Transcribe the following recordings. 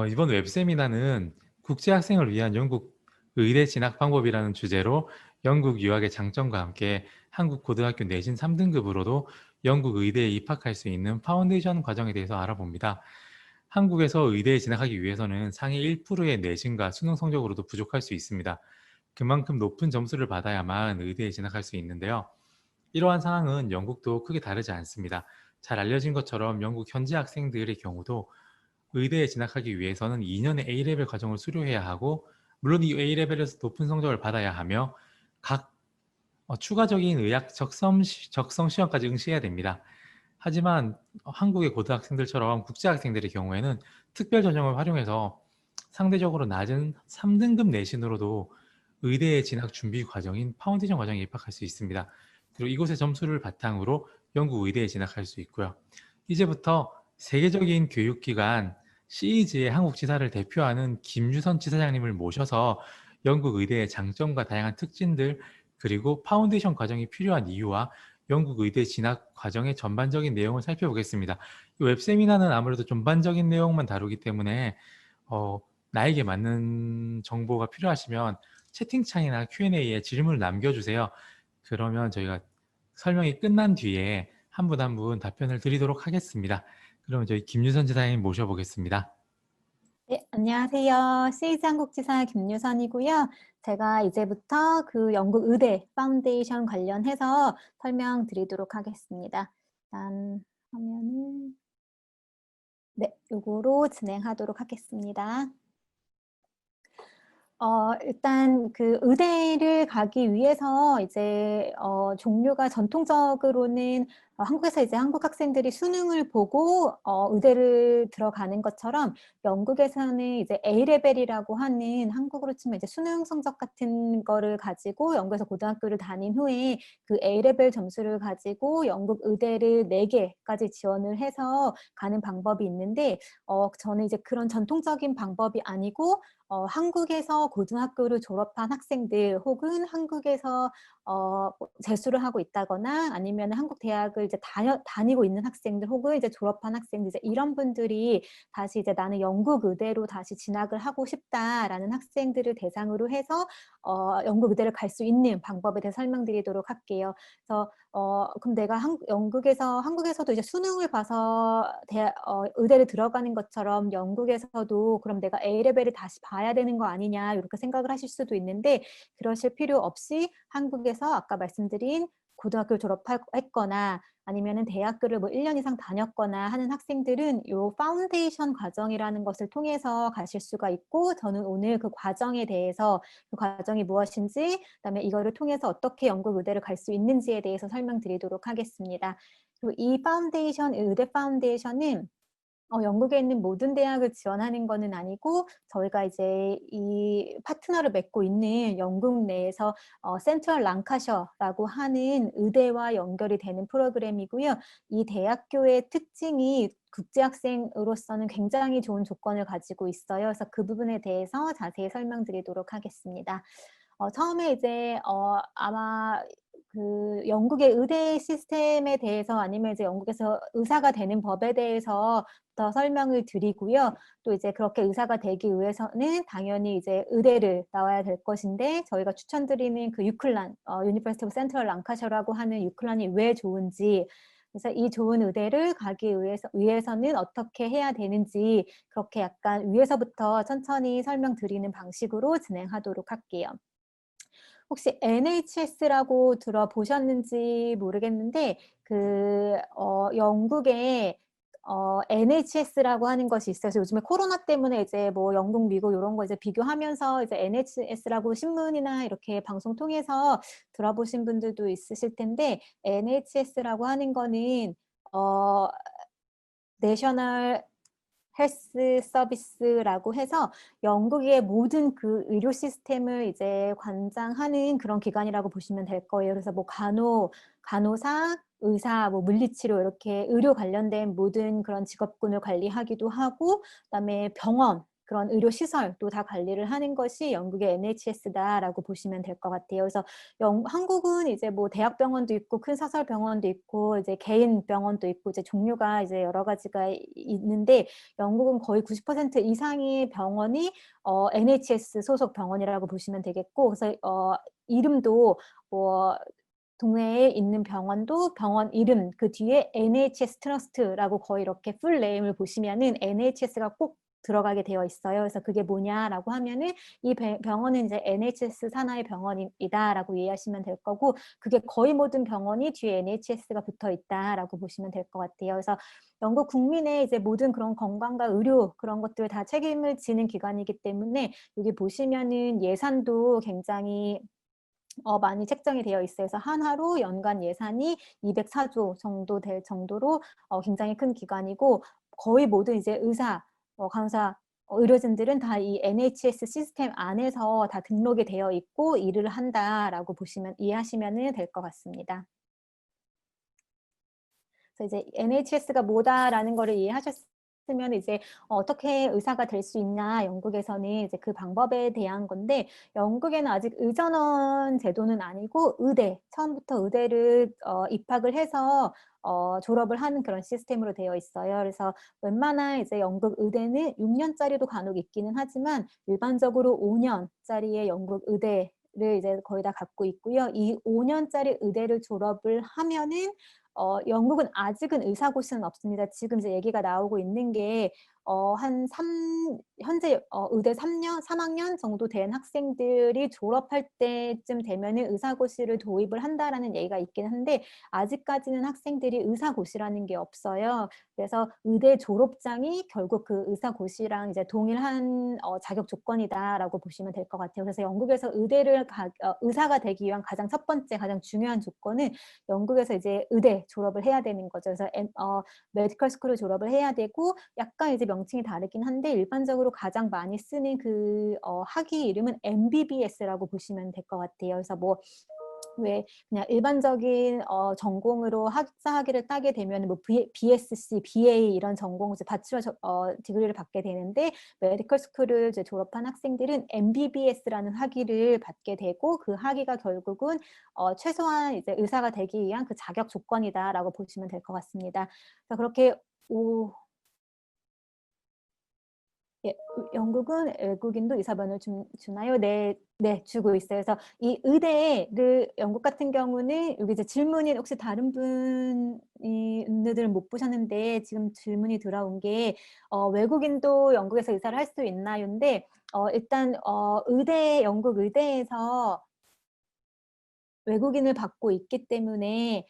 이번 웹세미나는 국제 학생을 위한 영국 의대 진학 방법이라는 주제로 영국 유학의 장점과 함께 한국 고등학교 내신 3등급으로도 영국 의대에 입학할 수 있는 파운데이션 과정에 대해서 알아봅니다. 한국에서 의대에 진학하기 위해서는 상위 1%의 내신과 수능 성적으로도 부족할 수 있습니다. 그만큼 높은 점수를 받아야만 의대에 진학할 수 있는데요. 이러한 상황은 영국도 크게 다르지 않습니다. 잘 알려진 것처럼 영국 현지 학생들의 경우도 의대에 진학하기 위해서는 2년의 A레벨 과정을 수료해야 하고, 물론 이 A레벨에서 높은 성적을 받아야 하며 각 추가적인 의학 적성 시험까지 응시해야 됩니다. 하지만 한국의 고등학생들처럼 국제학생들의 경우에는 특별 전형을 활용해서 상대적으로 낮은 3등급 내신으로도 의대에 진학 준비 과정인 파운데이션 과정에 입학할 수 있습니다. 그리고 이곳의 점수를 바탕으로 영국 의대에 진학할 수 있고요. 이제부터 세계적인 교육기관 시리즈의 한국 지사를 대표하는 김유선 지사장님을 모셔서 영국 의대의 장점과 다양한 특징들, 그리고 파운데이션 과정이 필요한 이유와 영국 의대 진학 과정의 전반적인 내용을 살펴보겠습니다. 이 웹세미나는 아무래도 전반적인 내용만 다루기 때문에 나에게 맞는 정보가 필요하시면 채팅창이나 Q&A에 질문을 남겨주세요. 그러면 저희가 설명이 끝난 뒤에 한 분 한 분 답변을 드리도록 하겠습니다. 그러면 저희 김유선 지사님 모셔보겠습니다. 네, 안녕하세요. 시즈 한국지사 김유선이고요. 제가 이제부터 그 영국 의대 파운데이션 관련해서 설명드리도록 하겠습니다. 일단 화면을 요거로 진행하도록 하겠습니다. 일단 그 의대를 가기 위해서 이제 종류가 전통적으로는 한국에서 이제 한국 학생들이 수능을 보고 의대를 들어가는 것처럼, 영국에서는 이제 A레벨이라고 하는, 한국으로 치면 이제 수능 성적 같은 거를 가지고 영국에서 고등학교를 다닌 후에 그 A레벨 점수를 가지고 영국 의대를 4개까지 지원을 해서 가는 방법이 있는데, 저는 이제 그런 전통적인 방법이 아니고 한국에서 고등학교를 졸업한 학생들, 혹은 한국에서 재수를 하고 있다거나 아니면 한국 대학을 이제 다니고 있는 학생들, 혹은 이제 졸업한 학생들, 이제 이런 분들이 다시 이제 나는 영국 의대로 다시 진학을 하고 싶다라는 학생들을 대상으로 해서 영국 의대를 갈 수 있는 방법에 대해 설명드리도록 할게요. 그래서 그럼 내가 한국에서도 이제 수능을 봐서 의대를 들어가는 것처럼 영국에서도 그럼 내가 A레벨을 다시 봐야 되는 거 아니냐, 이렇게 생각을 하실 수도 있는데, 그러실 필요 없이 한국에서 아까 말씀드린 고등학교를 졸업했거나 아니면은 대학교를 뭐 1년 이상 다녔거나 하는 학생들은 요 파운데이션 과정이라는 것을 통해서 가실 수가 있고, 저는 오늘 그 과정에 대해서, 그 과정이 무엇인지, 그다음에 이거를 통해서 어떻게 영국 의대를 갈 수 있는지에 대해서 설명드리도록 하겠습니다. 그리고 이 의대 파운데이션은 영국에 있는 모든 대학을 지원하는 거는 아니고, 저희가 이제 이 파트너를 맺고 있는 영국 내에서 센트럴 랑카셔라고 하는 의대와 연결이 되는 프로그램이고요. 이 대학교의 특징이 국제학생으로서는 굉장히 좋은 조건을 가지고 있어요. 그래서 그 부분에 대해서 자세히 설명드리도록 하겠습니다. 처음에 이제 아마 그 영국의 의대 시스템에 대해서, 아니면 이제 영국에서 의사가 되는 법에 대해서 더 설명을 드리고요. 또 이제 그렇게 의사가 되기 위해서는 당연히 이제 의대를 나와야 될 것인데, 저희가 추천드리는 그 유클란, 유니버시티 오브 센트럴 랑카셔라고 하는 유클란이 왜 좋은지, 그래서 이 좋은 의대를 가기 위해서는 어떻게 해야 되는지, 그렇게 약간 위에서부터 천천히 설명드리는 방식으로 진행하도록 할게요. 혹시 NHS라고 들어보셨는지 모르겠는데, 영국에 NHS라고 하는 것이 있어요. 그래서 요즘에 코로나 때문에 이제 뭐 영국, 미국 이런 거 이제 비교하면서 이제 NHS라고 신문이나 이렇게 방송 통해서 들어보신 분들도 있으실 텐데, NHS라고 하는 거는 어, 내셔널 헬스 서비스라고 해서 영국의 모든 그 의료 시스템을 이제 관장하는 그런 기관이라고 보시면 될 거예요. 그래서 뭐 간호사, 의사, 뭐 물리치료, 이렇게 의료 관련된 모든 그런 직업군을 관리하기도 하고, 그다음에 병원, 그런 의료 시설도 다 관리를 하는 것이 영국의 NHS다라고 보시면 될 것 같아요. 그래서 한국은 이제 뭐 대학병원도 있고 큰 사설병원도 있고 이제 개인 병원도 있고 이제 종류가 이제 여러 가지가 있는데 영국은 거의 90% 이상의 병원이 NHS 소속 병원이라고 보시면 되겠고 그래서 이름도 뭐 동네에 있는 병원도 병원 이름 그 뒤에 NHS 트러스트라고 거의 이렇게 풀 네임을 보시면은 NHS가 꼭 들어가게 되어 있어요. 그래서 그게 뭐냐라고 하면은 이 병원은 이제 NHS 산하의 병원이다라고 이해하시면 될 거고 그게 거의 모든 병원이 뒤에 NHS가 붙어 있다라고 보시면 될 것 같아요. 그래서 영국 국민의 이제 모든 그런 건강과 의료 그런 것들 다 책임을 지는 기관이기 때문에 여기 보시면은 예산도 굉장히 많이 책정이 되어 있어요. 그래서 한화로 연간 예산이 204조 정도 될 정도로 굉장히 큰 기관이고 거의 모든 이제 의사, 간호사, 의료진들은 다 이 NHS 시스템 안에서 다 등록이 되어 있고 일을 한다라고 보시면 이해하시면 될 것 같습니다. 그래서 이제 NHS가 뭐다라는 거를 이해하셨으면 이제 어떻게 의사가 될 수 있냐 영국에서는 이제 그 방법에 대한 건데 영국에는 아직 의전원 제도는 아니고 의대 처음부터 의대를 입학을 해서 졸업을 하는 그런 시스템으로 되어 있어요. 그래서 웬만한 이제 영국 의대는 6년짜리도 간혹 있기는 하지만 일반적으로 5년짜리의 영국 의대를 이제 거의 다 갖고 있고요. 이 5년짜리 의대를 졸업을 하면은 영국은 아직은 의사고시는 없습니다. 지금 이제 얘기가 나오고 있는 게 현재 의대 3학년 정도 된 학생들이 졸업할 때쯤 되면은 의사고시를 도입을 한다라는 얘기가 있긴 한데 아직까지는 학생들이 의사고시라는 게 없어요. 그래서 의대 졸업장이 결국 그 의사고시랑 이제 동일한 자격 조건이다라고 보시면 될 것 같아요. 그래서 영국에서 의사가 되기 위한 가장 첫 번째, 가장 중요한 조건은 영국에서 이제 의대 졸업을 해야 되는 거죠. 그래서 메디컬 스쿨을 졸업을 해야 되고 약간 이제 명칭이 다르긴 한데 일반적으로 가장 많이 쓰는 그 학위 이름은 MBBS라고 보시면 될 것 같아요. 그래서 뭐 왜 그냥 일반적인 전공으로 학사 학위를 따게 되면 뭐 BSc, BA 이런 전공 이제 바치러 디그리를 받게 되는데 메디컬 스쿨을 이제 졸업한 학생들은 MBBS라는 학위를 받게 되고 그 학위가 결국은 최소한 이제 의사가 되기 위한 그 자격 조건이다라고 보시면 될 것 같습니다. 그래서 그렇게 예, 영국은 외국인도 의사반을 주나요? 네, 네, 주고 있어요. 그래서 이 의대를 영국 같은 경우는 여기 이제 질문이 혹시 다른 분들은 못 보셨는데 지금 질문이 들어온 게 외국인도 영국에서 의사를 할 수 있나요?인데 일단 영국 의대에서 외국인을 받고 있기 때문에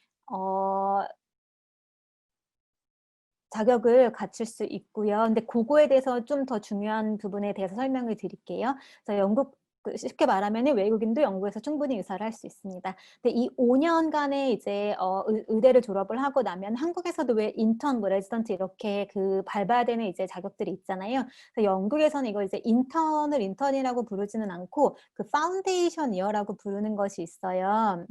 자격을 갖출 수 있고요. 근데 그거에 대해서 좀 더 중요한 부분에 대해서 설명을 드릴게요. 그래서 쉽게 말하면 외국인도 영국에서 충분히 의사를 할 수 있습니다. 근데 이 5년간의 이제 의대를 졸업을 하고 나면 한국에서도 왜 인턴, 뭐 레지던트 이렇게 그 밟아야 되는 이제 자격들이 있잖아요. 그래서 영국에서는 이걸 이제 인턴이라고 부르지는 않고 그 파운데이션 이어라고 부르는 것이 있어요.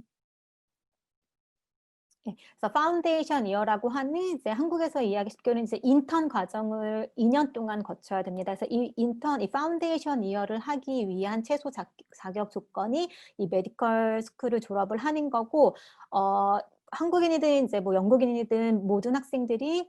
예. 그래서 파운데이션 이어라고 하는 이제 한국에서 이해하기 쉽게는 이제 인턴 과정을 2년 동안 거쳐야 됩니다. 그래서 이 파운데이션 이어를 하기 위한 최소 자격 조건이 이 메디컬 스쿨을 졸업을 하는 거고, 한국인이든 이제 뭐 영국인이든 모든 학생들이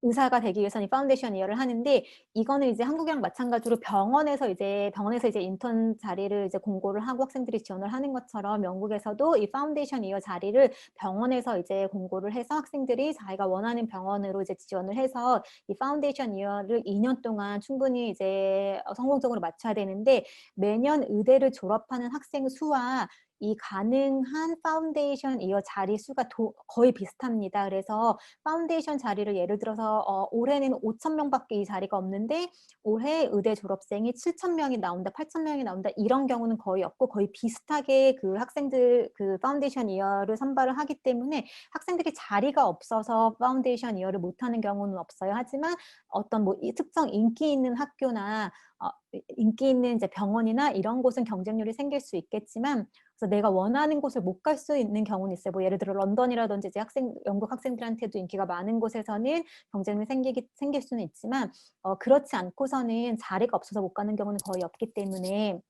의사가 되기 위해서는 이 파운데이션 이어를 하는데 이거는 이제 한국이랑 마찬가지로 병원에서 이제 인턴 자리를 이제 공고를 하고 학생들이 지원을 하는 것처럼 영국에서도 이 파운데이션 이어 자리를 병원에서 이제 공고를 해서 학생들이 자기가 원하는 병원으로 이제 지원을 해서 이 파운데이션 이어를 2년 동안 충분히 이제 성공적으로 마쳐야 되는데 매년 의대를 졸업하는 학생 수와 이 가능한 파운데이션 이어 자리 수가 거의 비슷합니다. 그래서 파운데이션 자리를 예를 들어서 올해는 5,000명밖에 이 자리가 없는데 올해 의대 졸업생이 7,000명이 나온다, 8,000명이 나온다 이런 경우는 거의 없고 거의 비슷하게 그 학생들 그 파운데이션 이어를 선발을 하기 때문에 학생들이 자리가 없어서 파운데이션 이어를 못하는 경우는 없어요. 하지만 어떤 뭐 특정 인기 있는 학교나 인기 있는 이제 병원이나 이런 곳은 경쟁률이 생길 수 있겠지만 그래서 내가 원하는 곳을 못 갈 수 있는 경우는 있어요. 뭐 예를 들어 런던이라든지 이제 영국 학생들한테도 인기가 많은 곳에서는 경쟁이 생길 수는 있지만 그렇지 않고서는 자리가 없어서 못 가는 경우는 거의 없기 때문에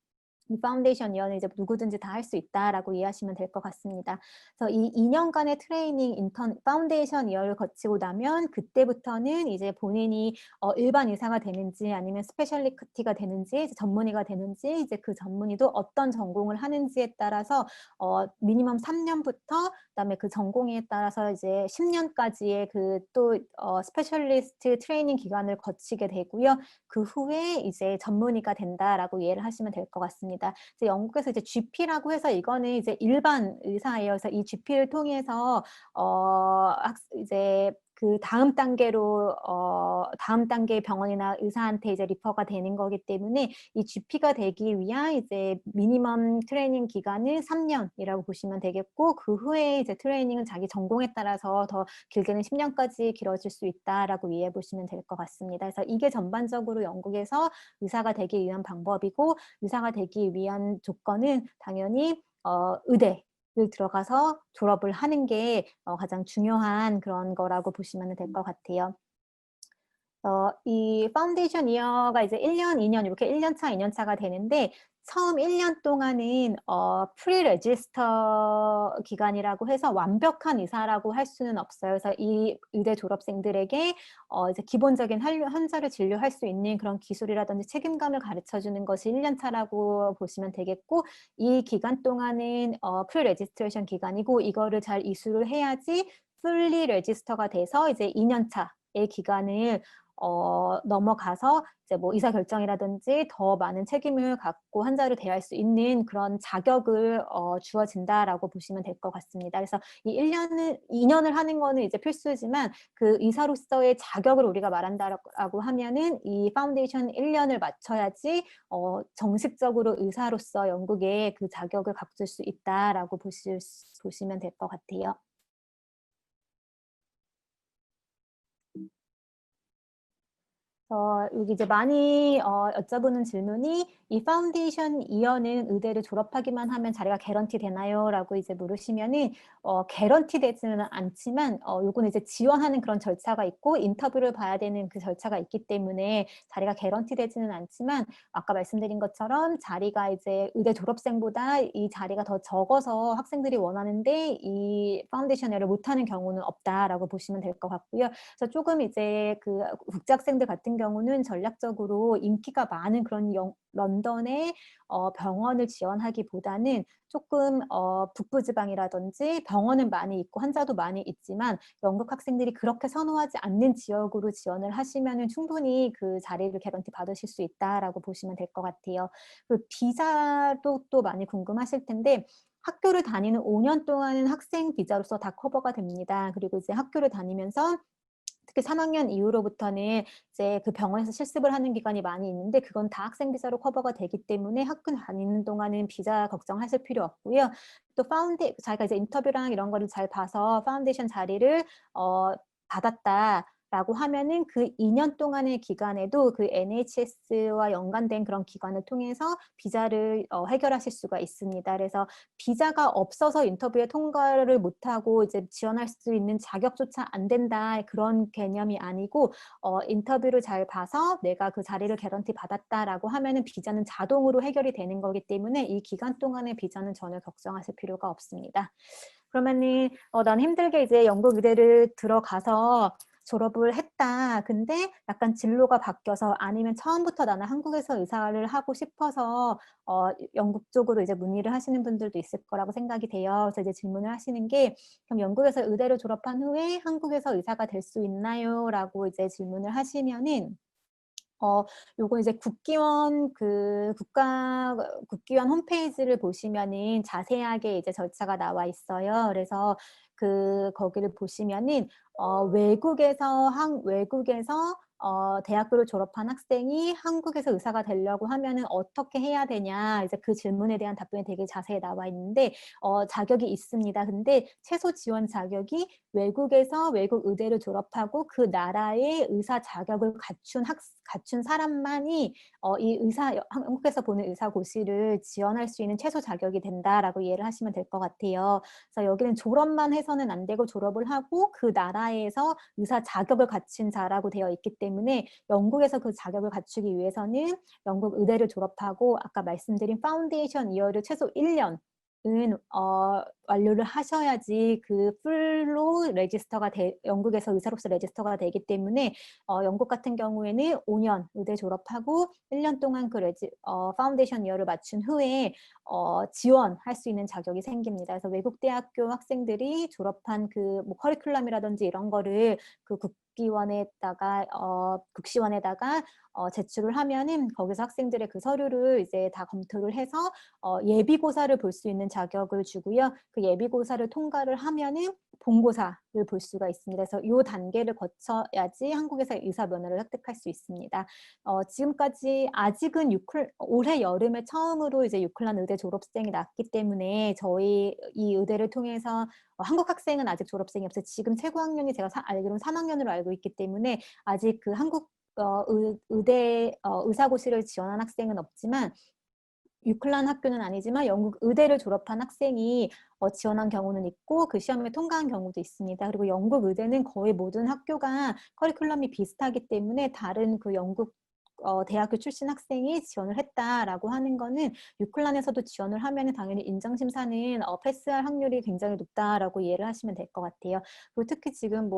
이 파운데이션 이어는 이제 누구든지 다 할 수 있다라고 이해하시면 될 것 같습니다. 그래서 이 2년간의 트레이닝 파운데이션 이어를 거치고 나면 그때부터는 이제 본인이 일반 의사가 되는지 아니면 스페셜리티가 되는지 전문의가 되는지 이제 그 전문의도 어떤 전공을 하는지에 따라서 미니멈 3년부터 그다음에 그 전공에 따라서 이제 10년까지의 그 또 스페셜리스트 트레이닝 기간을 거치게 되고요. 그 후에 이제 전문의가 된다라고 이해를 하시면 될 것 같습니다. 이제 영국에서 이제 GP라고 해서 이거는 이제 일반 의사예요. 그래서 이 GP를 통해서 이제 그 다음 단계로 다음 단계 병원이나 의사한테 이제 리퍼가 되는 거기 때문에 이 GP가 되기 위한 이제 미니멈 트레이닝 기간은 3년이라고 보시면 되겠고 그 후에 이제 트레이닝은 자기 전공에 따라서 더 길게는 10년까지 길어질 수 있다라고 이해해 보시면 될 것 같습니다. 그래서 이게 전반적으로 영국에서 의사가 되기 위한 방법이고 의사가 되기 위한 조건은 당연히 의대를 들어가서 졸업을 하는 게 가장 중요한 그런 거라고 보시면 될 것 같아요. 이 파운데이션 이어가 이제 1년, 2년 이렇게 1년 차, 2년 차가 되는데 처음 1년 동안은 프리 레지스터 기간이라고 해서 완벽한 의사라고 할 수는 없어요. 그래서 이 의대 졸업생들에게 이제 기본적인 환자를 진료할 수 있는 그런 기술이라든지 책임감을 가르쳐 주는 것이 1년 차라고 보시면 되겠고 이 기간 동안은 프리 레지스트레이션 기간이고 이거를 잘 이수를 해야지 풀리 레지스터가 돼서 이제 2년 차의 기간을 넘어가서 이제 뭐 의사결정이라든지 더 많은 책임을 갖고 환자를 대할 수 있는 그런 자격을 주어진다라고 보시면 될 것 같습니다. 그래서 이 2년을 하는 거는 이제 필수지만 그 의사로서의 자격을 우리가 말한다라고 하면은 이 파운데이션 1년을 마쳐야지 정식적으로 의사로서 영국에 그 자격을 갖출 수 있다라고 보시면 될 것 같아요. 여기 이제 많이 여쭤보는 질문이 이 파운데이션 이어는 의대를 졸업하기만 하면 자리가 개런티 되나요? 라고 이제 물으시면은 개런티 되지는 않지만 요거는 이제 지원하는 그런 절차가 있고 인터뷰를 봐야 되는 그 절차가 있기 때문에 자리가 개런티 되지는 않지만 아까 말씀드린 것처럼 자리가 이제 의대 졸업생보다 이 자리가 더 적어서 학생들이 원하는데 이 파운데이션을 못하는 경우는 없다라고 보시면 될 것 같고요. 그래서 조금 이제 그 국제학생들 같은 경우는 전략적으로 인기가 많은 그런 런던의 병원을 지원하기보다는 조금 북부지방이라든지 병원은 많이 있고 환자도 많이 있지만 영국 학생들이 그렇게 선호하지 않는 지역으로 지원을 하시면은 충분히 그 자리를 개런티 받으실 수 있다라고 보시면 될 것 같아요. 그 비자도 또 많이 궁금하실 텐데 학교를 다니는 5년 동안은 학생 비자로서 다 커버가 됩니다. 그리고 이제 학교를 다니면서 특히 3학년 이후로부터는 이제 그 병원에서 실습을 하는 기간이 많이 있는데 그건 다 학생 비자로 커버가 되기 때문에 학교 다니는 동안은 비자 걱정하실 필요 없고요. 또 자기가 이제 인터뷰랑 이런 거를 잘 봐서 파운데이션 자리를 받았다라고 하면은 그 2년 동안의 기간에도 그 NHS와 연관된 그런 기관을 통해서 비자를 해결하실 수가 있습니다. 그래서 비자가 없어서 인터뷰에 통과를 못하고 이제 지원할 수 있는 자격조차 안 된다 그런 개념이 아니고 인터뷰를 잘 봐서 내가 그 자리를 개런티 받았다라고 하면은 비자는 자동으로 해결이 되는 거기 때문에 이 기간 동안의 비자는 전혀 걱정하실 필요가 없습니다. 그러면은 난 힘들게 이제 영국 의대를 들어가서 졸업을 했다. 근데 약간 진로가 바뀌어서 아니면 처음부터 나는 한국에서 의사를 하고 싶어서 영국 쪽으로 이제 문의를 하시는 분들도 있을 거라고 생각이 돼요. 그래서 이제 질문을 하시는 게 그럼 영국에서 의대를 졸업한 후에 한국에서 의사가 될 수 있나요? 라고 이제 질문을 하시면은 요거 이제 국기원 홈페이지를 보시면은 자세하게 이제 절차가 나와 있어요. 그래서 거기를 보시면은 외국에서 대학교를 졸업한 학생이 한국에서 의사가 되려고 하면은 어떻게 해야 되냐, 이제 그 질문에 대한 답변이 되게 자세히 나와 있는데, 자격이 있습니다. 근데 최소 지원 자격이 외국에서 외국 의대를 졸업하고 그 나라의 의사 자격을 갖춘 사람만이 이 한국에서 보는 의사고시를 지원할 수 있는 최소 자격이 된다라고 이해를 하시면 될 것 같아요. 그래서 여기는 졸업만 해서는 안 되고 졸업을 하고 그 나라에서 의사 자격을 갖춘 자라고 되어 있기 때문에, 영국에서 그 자격을 갖추기 위해서는 영국 의대를 졸업하고 아까 말씀드린 파운데이션 이어를 최소 1년은 완료를 하셔야지 그 풀로 영국에서 의사로서 레지스터가 되기 때문에, 영국 같은 경우에는 5년 의대 졸업하고 1년 동안 그 파운데이션 이어를 마친 후에 지원할 수 있는 자격이 생깁니다. 그래서 외국 대학교 학생들이 졸업한 그 뭐 커리큘럼이라든지 이런 거를 그 국시원에다가 제출을 하면은, 거기서 학생들의 그 서류를 이제 다 검토를 해서 예비고사를 볼 수 있는 자격을 주고요. 그 예비고사를 통과를 하면은 본고사를 볼 수가 있습니다. 그래서 이 단계를 거쳐야지 한국에서 의사 면허를 획득할 수 있습니다. 지금까지 아직은 올해 여름에 처음으로 이제 유클란 의대 졸업생이 났기 때문에, 저희 이 의대를 통해서 한국 학생은 아직 졸업생이 없어요. 지금 최고 학년이 제가 알기로는 3학년으로 알고 있기 때문에 아직 그 한국 의대 의사고시를 지원한 학생은 없지만, 유클란 학교는 아니지만 영국 의대를 졸업한 학생이 지원한 경우는 있고 그 시험에 통과한 경우도 있습니다. 그리고 영국 의대는 거의 모든 학교가 커리큘럼이 비슷하기 때문에, 다른 그 영국 대학교 출신 학생이 지원을 했다라고 하는 거는, 유클란에서도 지원을 하면 당연히 인정심사는 패스할 확률이 굉장히 높다라고 이해를 하시면 될 것 같아요. 그리고 특히 지금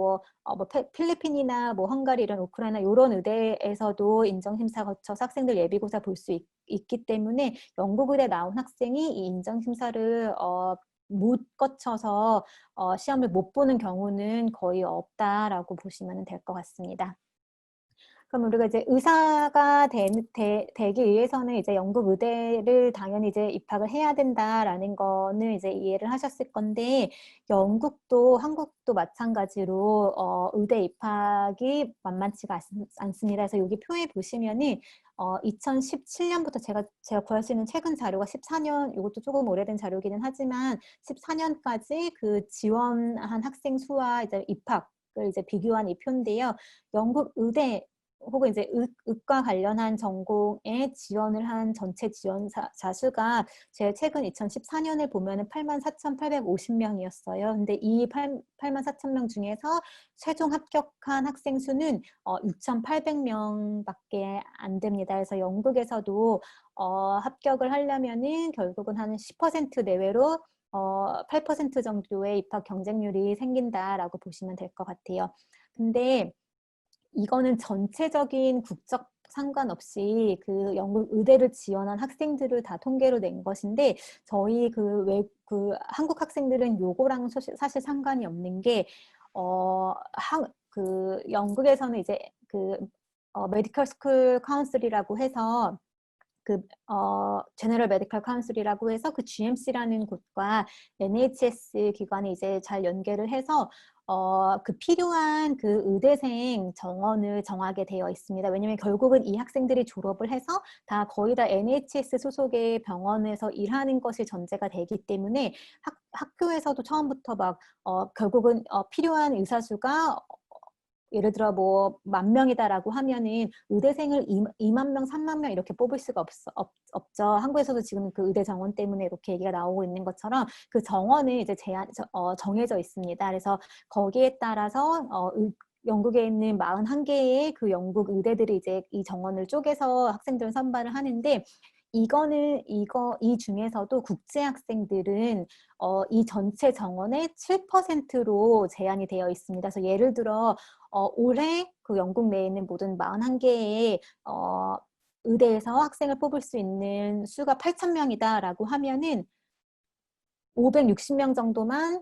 필리핀이나 헝가리 이런 우크라이나 이런 의대에서도 인정심사 거쳐서 학생들 예비고사 볼 수 있기 때문에, 영국 의대 나온 학생이 이 인정심사를 못 거쳐서 시험을 못 보는 경우는 거의 없다라고 보시면 될 것 같습니다. 그럼 우리가 이제 의사가 되기 위해서는 이제 영국 의대를 당연히 이제 입학을 해야 된다라는 거는 이제 이해를 하셨을 건데, 영국도 한국도 마찬가지로 의대 입학이 만만치가 않습니다. 그래서 여기 표에 보시면은 2017년부터 제가 구할 수 있는 최근 자료가 14년, 이것도 조금 오래된 자료기는 하지만 14년까지 그 지원한 학생 수와 이제 입학을 이제 비교한 이 표인데요. 영국 의대 혹은 이제 의과 관련한 전공에 지원을 한 전체 지원자 수가 제일 최근 2014년을 보면은 84,850명이었어요. 근데 이 84,000명 중에서 최종 합격한 학생 수는 6,800명밖에 안 됩니다. 그래서 영국에서도 합격을 하려면은 결국은 한 10% 내외로 8% 정도의 입학 경쟁률이 생긴다라고 보시면 될 것 같아요. 근데 이거는 전체적인 국적 상관없이 그 영국 의대를 지원한 학생들을 다 통계로 낸 것인데, 저희 한국 학생들은 요거랑 사실 상관이 없는 게, 그 영국에서는 이제 메디컬 스쿨 카운슬이라고 해서 제너럴 메디컬 카운슬이라고 해서 그 GMC라는 곳과 NHS 기관이 이제 잘 연계를 해서 그 필요한 그 의대생 정원을 정하게 되어 있습니다. 왜냐면 결국은 이 학생들이 졸업을 해서 다 거의 다 NHS 소속의 병원에서 일하는 것이 전제가 되기 때문에, 학교에서도 처음부터 결국은 필요한 의사 수가 예를 들어 10,000명이다라고 하면은 의대생을 2만 명, 3만 명 이렇게 뽑을 수가 없죠. 한국에서도 지금 그 의대 정원 때문에 이렇게 얘기가 나오고 있는 것처럼, 그 정원은 이제 정해져 있습니다. 그래서 거기에 따라서 영국에 있는 41개의 그 영국 의대들이 이제 이 정원을 쪼개서 학생들을 선발을 하는데, 이 중에서도 국제 학생들은 이 전체 정원의 7%로 제한이 되어 있습니다. 그래서 예를 들어 올해 그 영국 내에 있는 모든 41개의 의대에서 학생을 뽑을 수 있는 수가 8,000명이다라고 하면은 560명 정도만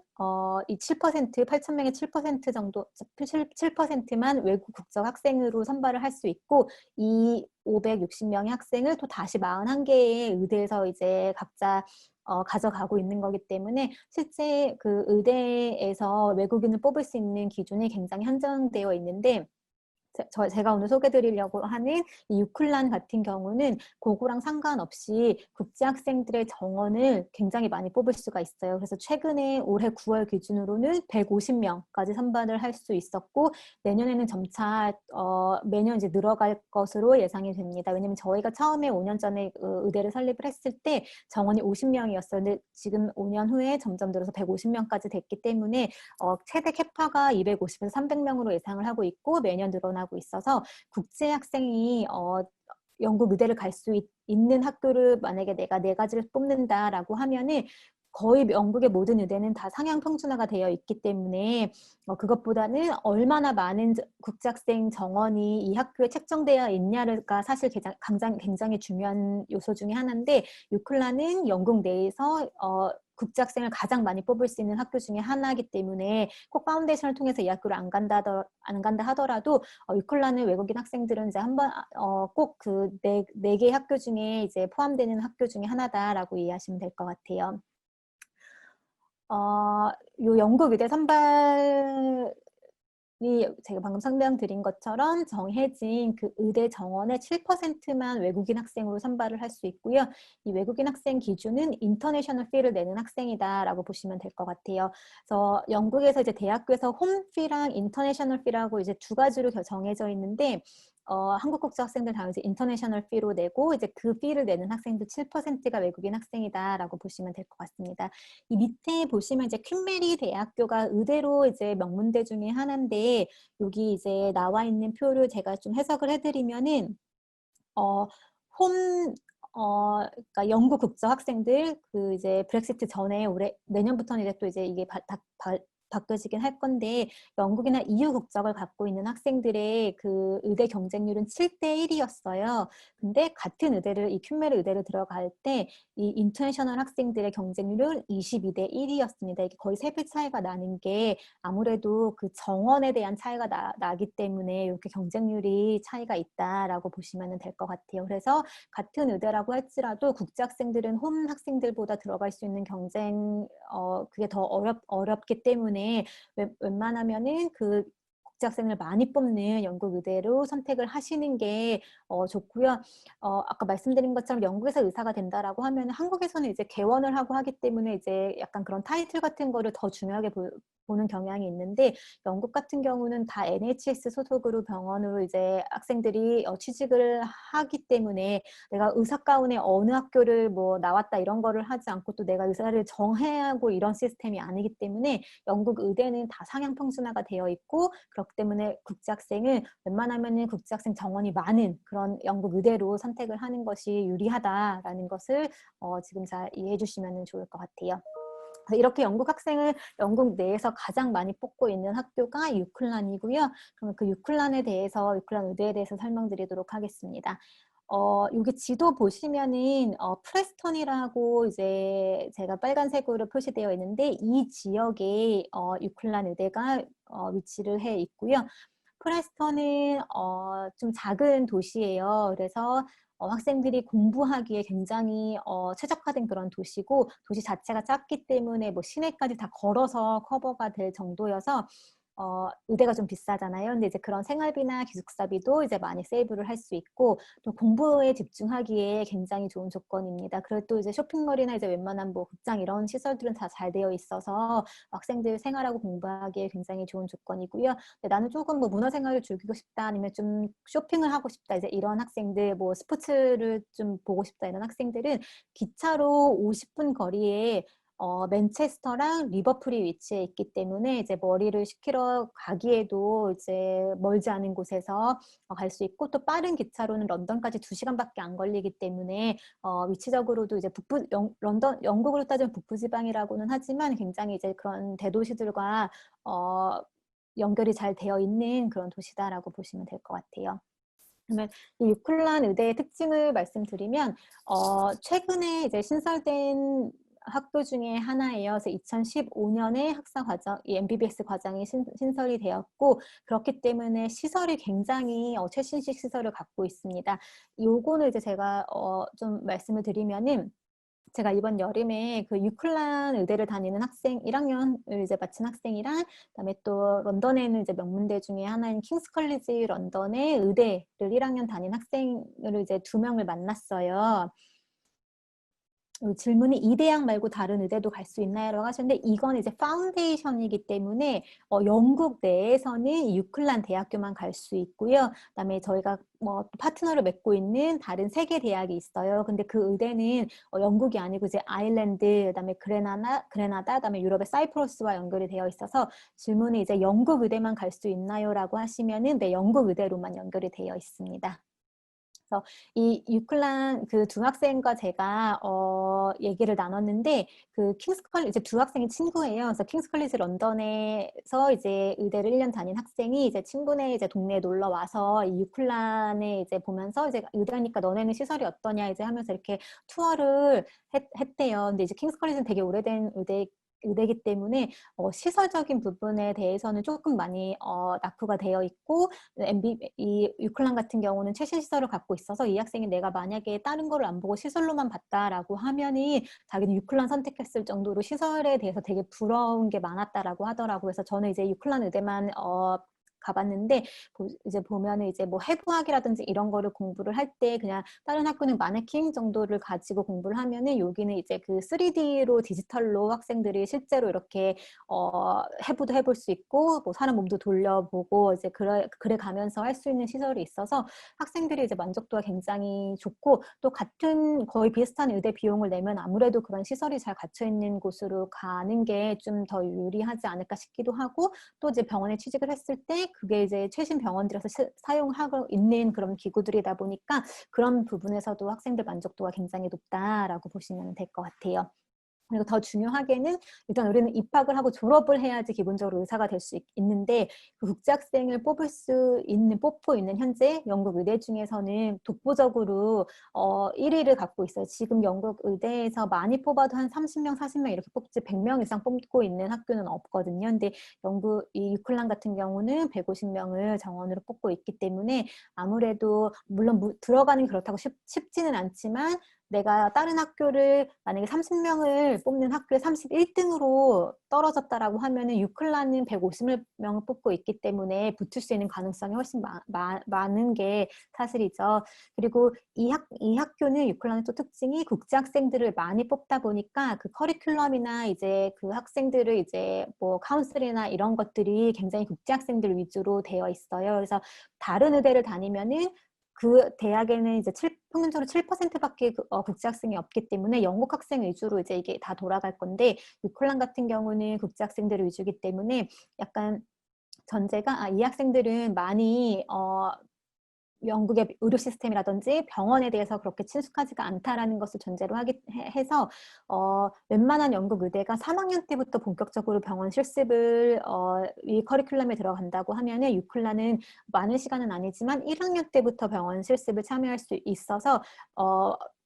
이 7%, 8,000명의 7% 정도, 7%만 외국 국적 학생으로 선발을 할 수 있고, 이 560명의 학생을 또 다시 41개의 의대에서 이제 각자 가져가고 있는 거기 때문에 실제 그 의대에서 외국인을 뽑을 수 있는 기준이 굉장히 한정되어 있는데 제가 오늘 소개해 드리려고 하는 이 유클란 같은 경우는 그거랑 상관없이 국제 학생들의 정원을 굉장히 많이 뽑을 수가 있어요. 그래서 최근에 올해 9월 기준으로는 150명까지 선발을 할 수 있었고 내년에는 점차 매년 이제 늘어갈 것으로 예상이 됩니다. 왜냐면 저희가 처음에 5년 전에 의대를 설립을 했을 때 정원이 50명이었어요. 근데 지금 5년 후에 점점 늘어서 150명까지 됐기 때문에 최대 캐파가 250에서 300명으로 예상을 하고 있고 매년 늘어나고 있어서 국제 학생이 영국 의대를 갈 수 있는 학교를 만약에 내가 네 가지를 뽑는다라고 하면은 거의 영국의 모든 의대는 다 상향 평준화가 되어 있기 때문에 그것보다는 얼마나 많은 국제학생 정원이 이 학교에 책정되어 있냐가 사실 굉장히 중요한 요소 중에 하나인데 유클라는 영국 내에서 국제학생을 가장 많이 뽑을 수 있는 학교 중에 하나이기 때문에 꼭 파운데이션을 통해서 이 학교를 안 간다 하더라도 유클라는 외국인 학생들은 이제 한번 꼭 그 네 개의 학교 중에 이제 포함되는 학교 중에 하나다라고 이해하시면 될 것 같아요. 요 영국 의대 선발이 제가 방금 설명드린 것처럼 정해진 그 의대 정원의 7%만 외국인 학생으로 선발을 할 수 있고요. 이 외국인 학생 기준은 인터내셔널 피를 내는 학생이다라고 보시면 될 것 같아요. 그래서 영국에서 이제 대학교에서 홈피랑 인터내셔널 피라고 이제 두 가지로 정해져 있는데 한국 국제 학생들 다 이제 인터내셔널 피로 내고 이제 그 피를 내는 학생도 7%가 외국인 학생이다라고 보시면 될 것 같습니다. 이 밑에 보시면 이제 퀸 메리 대학교가 의대로 이제 명문대 중에 하나인데 여기 이제 나와 있는 표를 제가 좀 해석을 해드리면은 홈 그러니까 영국 국적 학생들 그 이제 브렉시트 전에 내년부터는 이제 또 이제 이게 바뀌어지긴 할 건데 영국이나 EU 국적을 갖고 있는 학생들의 그 의대 경쟁률은 7대 1이었어요. 근데 같은 의대를 이 퀸메리 의대를 들어갈 때 이 인터내셔널 학생들의 경쟁률은 22대 1이었습니다. 이게 거의 3배 차이가 나는 게 아무래도 그 정원에 대한 차이가 나기 때문에 이렇게 경쟁률이 차이가 있다라고 보시면 될 것 같아요. 그래서 같은 의대라고 할지라도 국제 학생들은 홈 학생들보다 들어갈 수 있는 경쟁 그게 더 어렵기 때문에 웬만하면은 그 국제 학생을 많이 뽑는 영국 의대로 선택을 하시는 게 좋고요. 아까 말씀드린 것처럼 영국에서 의사가 된다라고 하면 한국에서는 이제 개원을 하고 하기 때문에 이제 약간 그런 타이틀 같은 거를 더 중요하게 보는 경향이 있는데 영국 같은 경우는 다 NHS 소속으로 병원으로 이제 학생들이 취직을 하기 때문에 내가 의사 가운에 어느 학교를 뭐 나왔다 이런 거를 하지 않고 또 내가 의사를 정해야 하고 이런 시스템이 아니기 때문에 영국 의대는 다 상향 평준화가 되어 있고 그렇기 때문에 국제학생은 웬만하면은 국제학생 정원이 많은 그런 영국 의대로 선택을 하는 것이 유리하다라는 것을 지금 잘 이해해 주시면 좋을 것 같아요. 이렇게 영국 학생을 영국 내에서 가장 많이 뽑고 있는 학교가 유클란이고요. 그러면 그 유클란 의대에 대해서 설명드리도록 하겠습니다. 여기 지도 보시면은 프레스턴이라고 이제 제가 빨간색으로 표시되어 있는데 이 지역에 유클란 의대가 위치를 해 있고요. 프레스턴은 좀 작은 도시예요. 그래서 학생들이 공부하기에 굉장히 최적화된 그런 도시고 도시 자체가 작기 때문에 뭐 시내까지 다 걸어서 커버가 될 정도여서 의대가 좀 비싸잖아요. 근데 이제 그런 생활비나 기숙사비도 이제 많이 세이브를 할 수 있고 또 공부에 집중하기에 굉장히 좋은 조건입니다. 그리고 또 이제 쇼핑몰이나 이제 웬만한 뭐 극장 이런 시설들은 다 잘 되어 있어서 학생들 생활하고 공부하기에 굉장히 좋은 조건이고요. 근데 나는 조금 뭐 문화생활을 즐기고 싶다 아니면 좀 쇼핑을 하고 싶다 이제 이런 학생들 뭐 스포츠를 좀 보고 싶다 이런 학생들은 기차로 50분 거리에 맨체스터랑 리버풀이 위치해 있기 때문에 이제 머리를 식히러 가기에도 이제 멀지 않은 곳에서 갈 수 있고 또 빠른 기차로는 런던까지 2시간밖에 안 걸리기 때문에 위치적으로도 이제 영국으로 따지면 북부 지방이라고는 하지만 굉장히 이제 그런 대도시들과 연결이 잘 되어 있는 그런 도시다라고 보시면 될 것 같아요. 그러면 이 유클란 의대의 특징을 말씀드리면 최근에 이제 신설된 학교 중에 하나예요. 그래서 2015년에 학사 과정, 이 MBBS 과정이 신설이 되었고 그렇기 때문에 시설이 굉장히 최신식 시설을 갖고 있습니다. 요거는 이제 제가 좀 말씀을 드리면은 제가 이번 여름에 그 유클란 의대를 다니는 학생 1학년을 이제 마친 학생이랑 그다음에 또 런던에 있는 이제 명문대 중에 하나인 킹스 컬리지 런던의 의대를 1학년 다닌 학생을 이제 2명을 만났어요. 질문이 이 대학 말고 다른 의대도 갈 수 있나요?라고 하셨는데 이건 이제 파운데이션이기 때문에 영국 내에서는 이 유클란 대학교만 갈 수 있고요. 그다음에 저희가 뭐 파트너를 맺고 있는 다른 3개 대학이 있어요. 근데 그 의대는 영국이 아니고 이제 아일랜드, 그다음에 그레나다, 그다음에 유럽의 사이프러스와 연결이 되어 있어서 질문이 이제 영국 의대만 갈 수 있나요?라고 하시면은 네, 영국 의대로만 연결이 되어 있습니다. 그래서 이 유클란 그 두 학생과 제가 얘기를 나눴는데 그 킹스컬리지 이제 두 학생이 친구예요. 그래서 킹스컬리지 런던에서 이제 의대를 1년 다닌 학생이 이제 친구네 이제 동네에 놀러 와서 이 유클란에 이제 보면서 이제 의대하니까 너네는 시설이 어떠냐 이제 하면서 이렇게 투어를 했대요. 근데 이제 킹스컬리지는 되게 오래된 의대이기 때문에 시설적인 부분에 대해서는 조금 많이 낙후가 되어 있고 이 유클란 같은 경우는 최신 시설을 갖고 있어서 이 학생이 내가 만약에 다른 거를 안 보고 시설로만 봤다라고 하면은 자기는 유클란 선택했을 정도로 시설에 대해서 되게 부러운 게 많았다라고 하더라고요. 그래서 저는 이제 유클란 의대만 가봤는데 이제 보면은 이제 뭐 해부학이라든지 이런 거를 공부를 할 때 그냥 다른 학교는 마네킹 정도를 가지고 공부를 하면은 여기는 이제 그 3D로 디지털로 학생들이 실제로 이렇게 해부도 해볼 수 있고 뭐 사람 몸도 돌려보고 이제 그래 가면서 할 수 있는 시설이 있어서 학생들이 이제 만족도가 굉장히 좋고 또 같은 거의 비슷한 의대 비용을 내면 아무래도 그런 시설이 잘 갖춰 있는 곳으로 가는 게 좀 더 유리하지 않을까 싶기도 하고 또 이제 병원에 취직을 했을 때 그게 이제 최신 병원들에서 사용하고 있는 그런 기구들이다 보니까 그런 부분에서도 학생들 만족도가 굉장히 높다라고 보시면 될 것 같아요. 그리고 더 중요하게는 일단 우리는 입학을 하고 졸업을 해야지 기본적으로 의사가 될 수 있는데 그 국제학생을 뽑고 있는 현재 영국 의대 중에서는 독보적으로 1위를 갖고 있어요. 지금 영국 의대에서 많이 뽑아도 한 30명, 40명 이렇게 뽑지 100명 이상 뽑고 있는 학교는 없거든요. 근데 이 유클란 같은 경우는 150명을 정원으로 뽑고 있기 때문에 아무래도 물론 들어가는 게 그렇다고 쉽지는 않지만 내가 다른 학교를 만약에 30명을 뽑는 학교에 31등으로 떨어졌다라고 하면은 유클란은 150명을 뽑고 있기 때문에 붙을 수 있는 가능성이 훨씬 많은 게 사실이죠. 그리고 이 학교는 유클란의 또 특징이 국제 학생들을 많이 뽑다 보니까 그 커리큘럼이나 이제 그 학생들을 이제 뭐 카운슬이나 이런 것들이 굉장히 국제 학생들 위주로 되어 있어요. 그래서 다른 의대를 다니면은 그 대학에는 이제 평균적으로 7%밖에 국제 학생이 없기 때문에 영국 학생 위주로 이제 이게 다 돌아갈 건데 유클란 같은 경우는 국제 학생들 위주이기 때문에 약간 전제가 이 학생들은 많이 영국의 의료 시스템이라든지 병원에 대해서 그렇게 친숙하지가 않다라는 것을 전제로 해서 웬만한 영국 의대가 3학년 때부터 본격적으로 병원 실습을 이 커리큘럼에 들어간다고 하면은 유클란은 많은 시간은 아니지만 1학년 때부터 병원 실습을 참여할 수 있어서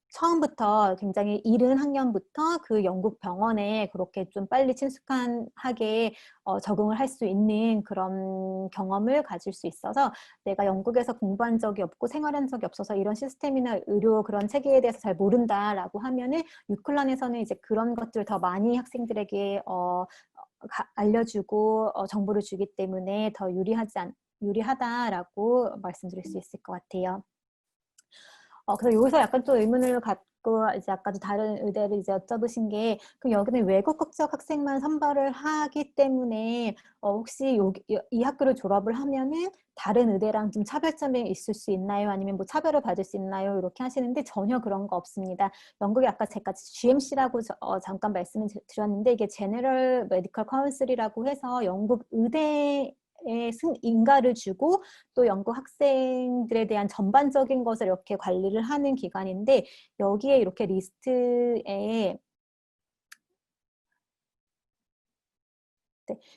처음부터 굉장히 이른 학년부터 그 영국 병원에 그렇게 좀 빨리 친숙하게 적응을 할 수 있는 그런 경험을 가질 수 있어서 내가 영국에서 공부한 적이 없고 생활한 적이 없어서 이런 시스템이나 의료 그런 체계에 대해서 잘 모른다라고 하면은 유클란에서는 이제 그런 것들을 더 많이 학생들에게 알려주고 정보를 주기 때문에 더 유리하다라고 말씀드릴 수 있을 것 같아요. 그래서 여기서 약간 또 의문을 갖고 이제 아까도 다른 의대를 이제 여쭤보신 게 그럼 여기는 외국 국적 학생만 선발을 하기 때문에 혹시 이 학교를 졸업을 하면은 다른 의대랑 좀 차별점이 있을 수 있나요? 아니면 뭐 차별을 받을 수 있나요? 이렇게 하시는데 전혀 그런 거 없습니다. 영국에 아까 제가 GMC라고 잠깐 말씀을 드렸는데 이게 제너럴 메디컬 카운슬이라고 해서 영국 의대 인가를 주고 또 영국 학생들에 대한 전반적인 것을 이렇게 관리를 하는 기관인데 여기에 이렇게 리스트에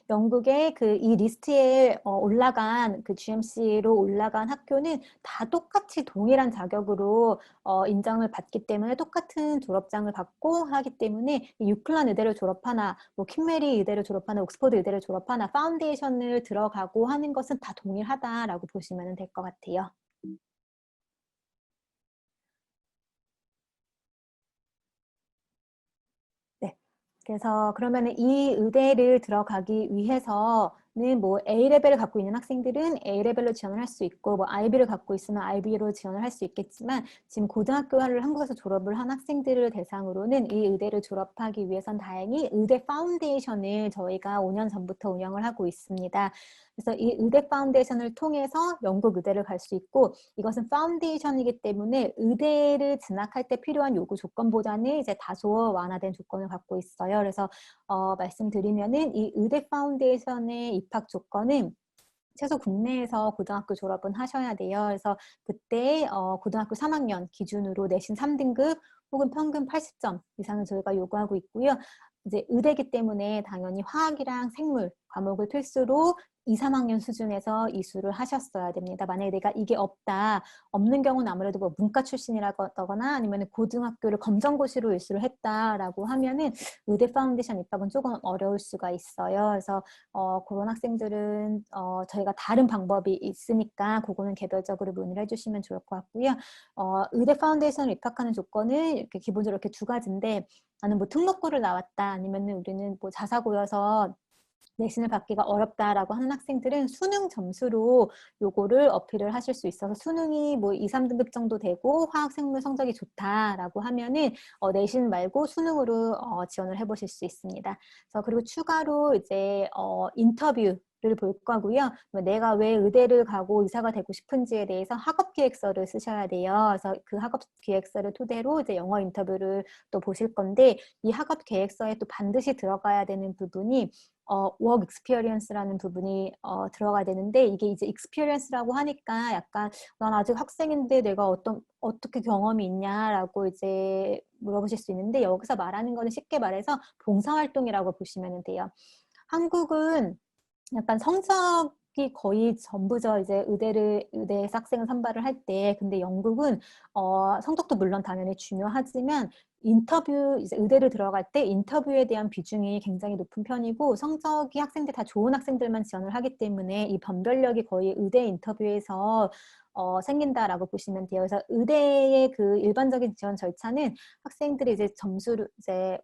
영국의 이 리스트에 올라간 그 GMC로 올라간 학교는 다 똑같이 동일한 자격으로 인정을 받기 때문에 똑같은 졸업장을 받고 하기 때문에 유클란 의대를 졸업하나 뭐 퀸메리 의대를 졸업하나 옥스퍼드 의대를 졸업하나 파운데이션을 들어가고 하는 것은 다 동일하다라고 보시면 될 것 같아요. 그래서 그러면은 이 의대를 들어가기 위해서는 뭐 A레벨을 갖고 있는 학생들은 A레벨로 지원을 할 수 있고 뭐 IB를 갖고 있으면 IB로 지원을 할 수 있겠지만 지금 고등학교를 한국에서 졸업을 한 학생들을 대상으로는 이 의대를 졸업하기 위해선 다행히 의대 파운데이션을 저희가 5년 전부터 운영을 하고 있습니다. 그래서 이 의대 파운데이션을 통해서 영국 의대를 갈 수 있고 이것은 파운데이션이기 때문에 의대를 진학할 때 필요한 요구 조건보다는 이제 다소 완화된 조건을 갖고 있어요. 그래서 말씀드리면은 이 의대 파운데이션의 입학 조건은 최소 국내에서 고등학교 졸업은 하셔야 돼요. 그래서 그때 고등학교 3학년 기준으로 내신 3등급 혹은 평균 80점 이상을 저희가 요구하고 있고요. 이제 의대이기 때문에 당연히 화학이랑 생물 과목을 필수로 2, 3학년 수준에서 이수를 하셨어야 됩니다. 만약에 내가 이게 없는 경우는 아무래도 뭐 문과 출신이라거나 아니면 고등학교를 검정고시로 이수를 했다라고 하면은 의대 파운데이션 입학은 조금 어려울 수가 있어요. 그래서 그런 학생들은 저희가 다른 방법이 있으니까 그거는 개별적으로 문의를 해주시면 좋을 것 같고요. 의대 파운데이션을 입학하는 조건은 이렇게 기본적으로 이렇게 두 가지인데 나는 뭐 특목고를 나왔다 아니면은 우리는 뭐 자사고여서 내신을 받기가 어렵다라고 하는 학생들은 수능 점수로 요거를 어필을 하실 수 있어서 수능이 뭐 2, 3등급 정도 되고 화학 생물 성적이 좋다라고 하면은 내신 말고 수능으로 지원을 해보실 수 있습니다. 그래서 그리고 추가로 이제 인터뷰를 볼 거고요. 내가 왜 의대를 가고 의사가 되고 싶은지에 대해서 학업 기획서를 쓰셔야 돼요. 그래서 그 학업 기획서를 토대로 이제 영어 인터뷰를 또 보실 건데 이 학업 계획서에 또 반드시 들어가야 되는 부분이 work experience라는 부분이 들어가야 되는데 이게 이제 experience라고 하니까 약간 난 아직 학생인데 내가 어떻게 경험이 있냐라고 이제 물어보실 수 있는데 여기서 말하는 거는 쉽게 말해서 봉사활동이라고 보시면 돼요. 한국은 약간 성적이 거의 전부죠. 이제 의대 학생을 선발을 할 때. 근데 영국은 성적도 물론 당연히 중요하지만 이제 의대를 들어갈 때 인터뷰에 대한 비중이 굉장히 높은 편이고 성적이 학생들 다 좋은 학생들만 지원을 하기 때문에 이 변별력이 거의 의대 인터뷰에서 생긴다라고 보시면 돼요. 그래서 의대의 그 일반적인 지원 절차는 학생들이 이제 점수를 이제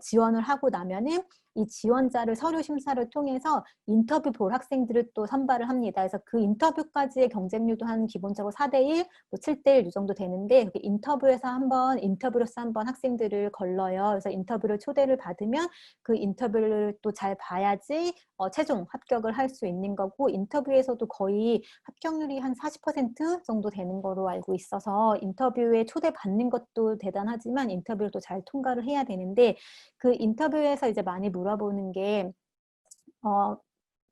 지원을 하고 나면은 이 지원자를 서류 심사를 통해서 인터뷰 볼 학생들을 또 선발을 합니다. 그래서 그 인터뷰까지의 경쟁률도 한 기본적으로 4대1, 뭐 7대1 이 정도 되는데 인터뷰로서 한번 학생들을 걸러요. 그래서 인터뷰를 초대를 받으면 그 인터뷰를 또 잘 봐야지 최종 합격을 할 수 있는 거고 인터뷰에서도 거의 합격률이 한 40% 정도 되는 거로 알고 있어서 인터뷰에 초대받는 것도 대단하지만 인터뷰를 또 잘 통과를 해야 되는데 그 인터뷰에서 이제 많이 물어보는 게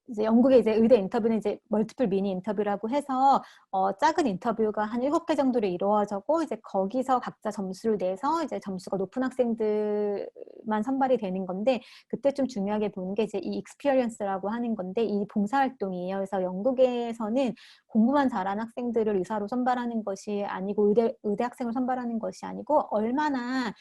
이제 영국의 이제 의대 인터뷰는 이제 멀티플 미니 인터뷰라고 해서 작은 인터뷰가 한 7개 정도로 이루어지고 이제 거기서 각자 점수를 내서 이제 점수가 높은 학생들만 선발이 되는 건데 그때 좀 중요하게 보는 게 이제 이 익스피리언스라고 하는 건데 이 봉사활동이에요. 그래서 영국에서는 공부만 잘하는 학생들을 의사로 선발하는 것이 아니고 의대 학생을 선발하는 것이 아니고 얼마나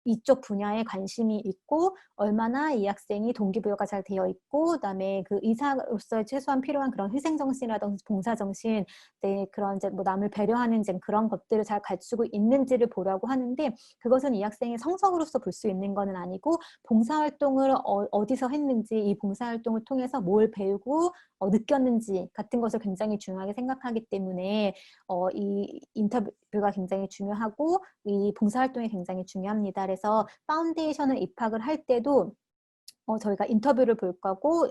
이쪽 분야에 관심이 있고 얼마나 이 학생이 동기부여가 잘 되어 있고 그다음에 그 의사로서 최소한 필요한 그런 희생정신이라든지 봉사정신 네, 그런 이제 뭐 남을 배려하는 이제 그런 것들을 잘 갖추고 있는지를 보려고 하는데 그것은 이 학생의 성적으로서 볼 수 있는 것은 아니고 봉사활동을 어디서 했는지 이 봉사활동을 통해서 뭘 배우고 느꼈는지 같은 것을 굉장히 중요하게 생각하기 때문에 이 인터뷰가 굉장히 중요하고 이 봉사활동이 굉장히 중요합니다. 그래서 파운데이션을 입학을 할 때도 저희가 인터뷰를 볼 거고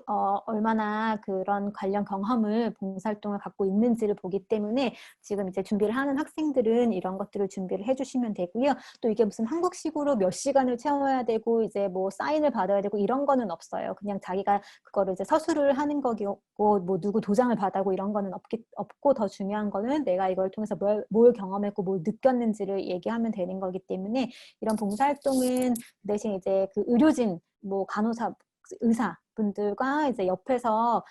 얼마나 그런 관련 경험을 봉사활동을 갖고 있는지를 보기 때문에 지금 이제 준비를 하는 학생들은 이런 것들을 준비를 해주시면 되고요. 또 이게 무슨 한국식으로 몇 시간을 채워야 되고 이제 뭐 사인을 받아야 되고 이런 거는 없어요. 그냥 자기가 그거를 이제 서술을 하는 거고 뭐 누구 도장을 받아고 이런 거는 없고 더 중요한 거는 내가 이걸 통해서 뭘 경험했고 뭘 느꼈는지를 얘기하면 되는 거기 때문에 이런 봉사활동은 대신 이제 그 의료진 뭐 간호사, 의사 분들과 이제 옆에서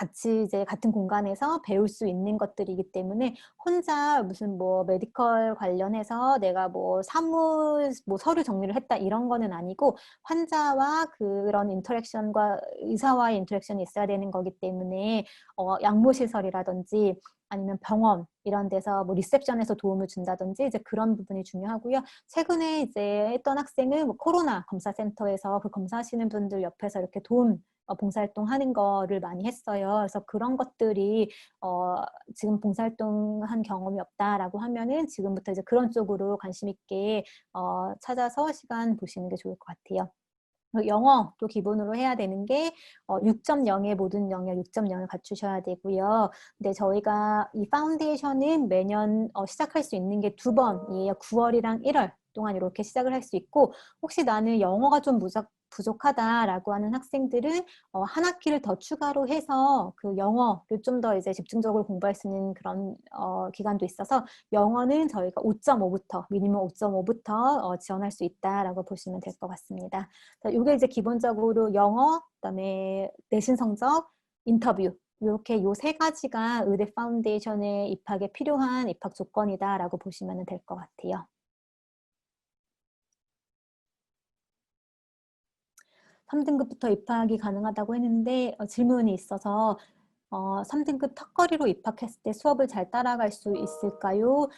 같이 이제 같은 공간에서 배울 수 있는 것들이기 때문에 혼자 무슨 뭐 메디컬 관련해서 내가 뭐 사무 뭐 서류 정리를 했다 이런 거는 아니고 환자와 그런 인터랙션과 의사와의 인터랙션이 있어야 되는 거기 때문에 양모시설이라든지 아니면 병원 이런 데서 뭐 리셉션에서 도움을 준다든지 이제 그런 부분이 중요하고요. 최근에 이제 했던 학생은 뭐 코로나 검사센터에서 그 검사하시는 분들 옆에서 이렇게 도움 봉사활동 하는 거를 많이 했어요. 그래서 그런 것들이 지금 봉사활동 한 경험이 없다라고 하면은 지금부터 이제 그런 쪽으로 관심 있게 찾아서 시간 보시는 게 좋을 것 같아요. 영어도 기본으로 해야 되는 게 6.0의 모든 영역 6.0을 갖추셔야 되고요. 근데 저희가 이 파운데이션은 매년 시작할 수 있는 게 2번이에요. 9월이랑 1월 동안 이렇게 시작을 할 수 있고 혹시 나는 영어가 좀 부족하다라고 하는 학생들은 한 학기를 더 추가로 해서 그 영어를 좀 더 이제 집중적으로 공부할 수 있는 그런 기간도 있어서 영어는 저희가 5.5부터 미니멈 5.5부터 지원할 수 있다라고 보시면 될 것 같습니다. 이게 이제 기본적으로 영어, 그다음에 내신 성적, 인터뷰 이렇게 요 세 가지가 의대 파운데이션에 입학에 필요한 입학 조건이다라고 보시면 될 것 같아요. 3등급부터 입학이 가능하다고 했는데 질문이 있어서 3등급 턱걸이로 입학했을 때 수업을 잘 따라갈 수 있을까요?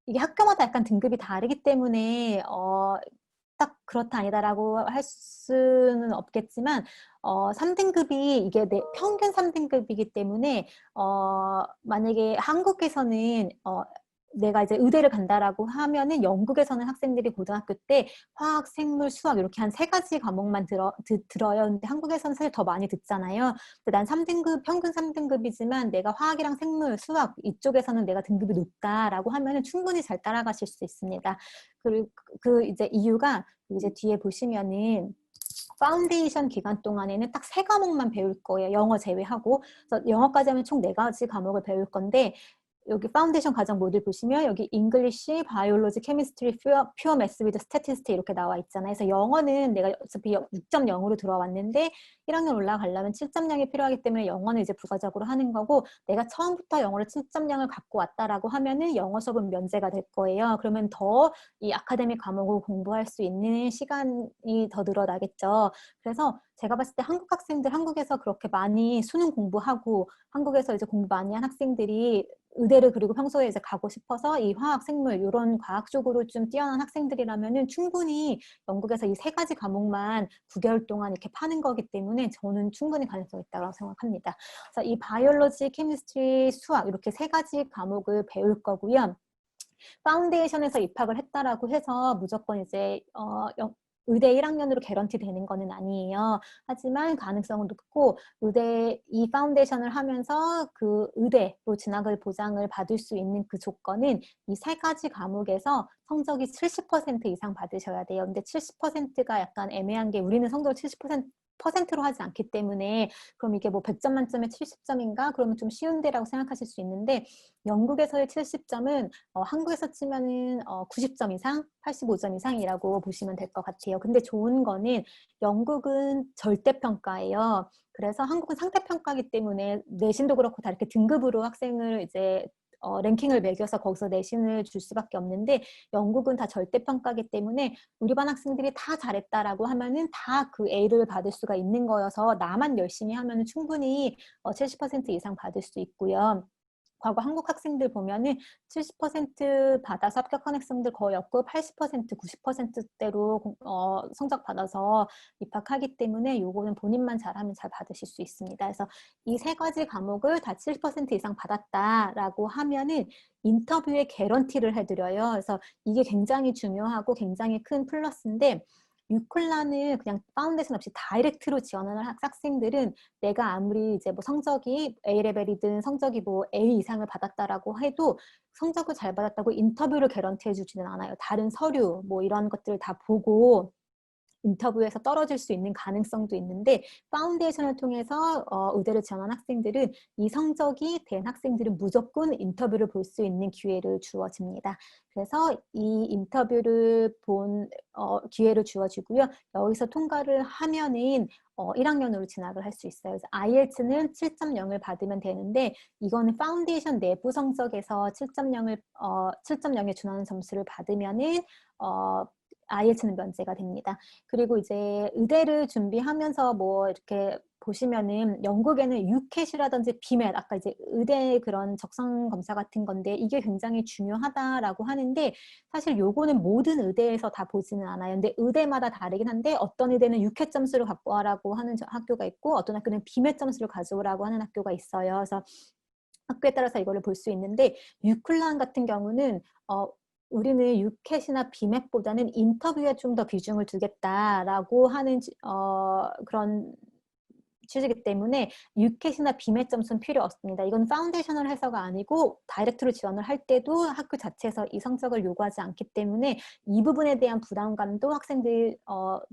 이게 학교마다 약간 등급이 다르기 때문에 딱 그렇다 아니다라고 할 수는 없겠지만 3등급이 이게 평균 3등급이기 때문에 만약에 한국에서는 내가 이제 의대를 간다라고 하면은 영국에서는 학생들이 고등학교 때 화학, 생물, 수학 이렇게 한 3가지 과목만 들어요. 근데 한국에서는 사실 더 많이 듣잖아요. 근데 난 3등급, 평균 3등급이지만 내가 화학이랑 생물, 수학 이쪽에서는 내가 등급이 높다라고 하면은 충분히 잘 따라가실 수 있습니다. 그리고 그 이제 이유가 이제 뒤에 보시면은 파운데이션 기간 동안에는 딱 3과목만 배울 거예요. 영어 제외하고. 그래서 영어까지 하면 총 4가지 과목을 배울 건데 여기 파운데이션 과정 모듈 보시면 여기 English, Biology, Chemistry, Pure Math with Statistics 이렇게 나와 있잖아요. 그래서 영어는 내가 어차피 6.0으로 들어왔는데 1학년 올라가려면 7.0이 필요하기 때문에 영어는 이제 부가적으로 하는 거고 내가 처음부터 영어를 7.0을 갖고 왔다라고 하면은 영어 수업은 면제가 될 거예요. 그러면 더 이 아카데믹 과목을 공부할 수 있는 시간이 더 늘어나겠죠. 그래서 제가 봤을 때 한국 학생들 한국에서 그렇게 많이 수능 공부하고 한국에서 이제 공부 많이 한 학생들이 의대를 그리고 평소에 이제 가고 싶어서 이 화학, 생물 이런 과학 쪽으로 좀 뛰어난 학생들이라면은 충분히 영국에서 이 3가지 과목만 9개월 동안 이렇게 파는 거기 때문에 저는 충분히 가능성이 있다고 생각합니다. 그래서 이 바이올로지, 케미스트리, 수학 이렇게 3가지 과목을 배울 거고요. 파운데이션에서 입학을 했다라고 해서 무조건 이제 의대 1학년으로 개런티 되는 거는 아니에요. 하지만 가능성은 높고 의대 이 파운데이션을 하면서 그 의대로 진학을 보장을 받을 수 있는 그 조건은 이 3가지 과목에서 성적이 70% 이상 받으셔야 돼요. 근데 70%가 약간 애매한 게 우리는 성적을 70%로 하지 않기 때문에 그럼 이게 뭐 100점 만점에 70점인가? 그러면 좀 쉬운데라고 생각하실 수 있는데 영국에서의 70점은 한국에서 치면은 90점 이상, 85점 이상이라고 보시면 될 것 같아요. 근데 좋은 거는 영국은 절대평가예요. 그래서 한국은 상대평가이기 때문에 내신도 그렇고 다 이렇게 등급으로 학생을 이제 랭킹을 매겨서 거기서 내신을 줄 수밖에 없는데 영국은 다 절대평가이기 때문에 우리 반 학생들이 다 잘했다라고 하면은 다 그 A를 받을 수가 있는 거여서 나만 열심히 하면은 충분히 70% 이상 받을 수 있고요. 과거 한국 학생들 보면은 70% 받아서 합격한 학생들 거의 없고 80%, 90%대로 성적 받아서 입학하기 때문에 요거는 본인만 잘하면 잘 받으실 수 있습니다. 그래서 이 3가지 과목을 다 70% 이상 받았다라고 하면은 인터뷰에 개런티를 해드려요. 그래서 이게 굉장히 중요하고 굉장히 큰 플러스인데 유클라는 그냥 파운데이션 없이 다이렉트로 지원하는 학생들은 내가 아무리 이제 뭐 성적이 A레벨이든 성적이 뭐 A 이상을 받았다라고 해도 성적을 잘 받았다고 인터뷰를 개런티해 주지는 않아요. 다른 서류 뭐 이런 것들을 다 보고 인터뷰에서 떨어질 수 있는 가능성도 있는데 파운데이션을 통해서 의대를 지원한 학생들은 이 성적이 된 학생들은 무조건 인터뷰를 볼 수 있는 기회를 주어집니다. 그래서 이 인터뷰를 본 기회를 주어지고요. 여기서 통과를 하면은 1학년으로 진학을 할 수 있어요. 그래서 IELTS는 7.0을 받으면 되는데 이거는 파운데이션 내부 성적에서 7.0에 준하는 점수를 받으면은 IELTS는 면제가 됩니다. 그리고 이제 의대를 준비하면서 뭐 이렇게 보시면은 영국에는 UCAT이라든지 BMAT, 아까 이제 의대 그런 적성 검사 같은 건데 이게 굉장히 중요하다라고 하는데 사실 요거는 모든 의대에서 다 보지는 않아요. 근데 의대마다 다르긴 한데 어떤 의대는 UCAT 점수를 갖고 와라고 하는 학교가 있고 어떤 학교는 BMAT 점수를 가져오라고 하는 학교가 있어요. 그래서 학교에 따라서 이거를 볼 수 있는데 유클란 같은 경우는 우리는 유캣이나 비맥보다는 인터뷰에 좀 더 비중을 두겠다라고 하는 그런 취지이기 때문에 유캣이나 비맥 점수는 필요 없습니다. 이건 파운데이셔널 해서가 아니고 다이렉트로 지원을 할 때도 학교 자체에서 이 성적을 요구하지 않기 때문에 이 부분에 대한 부담감도 학생들이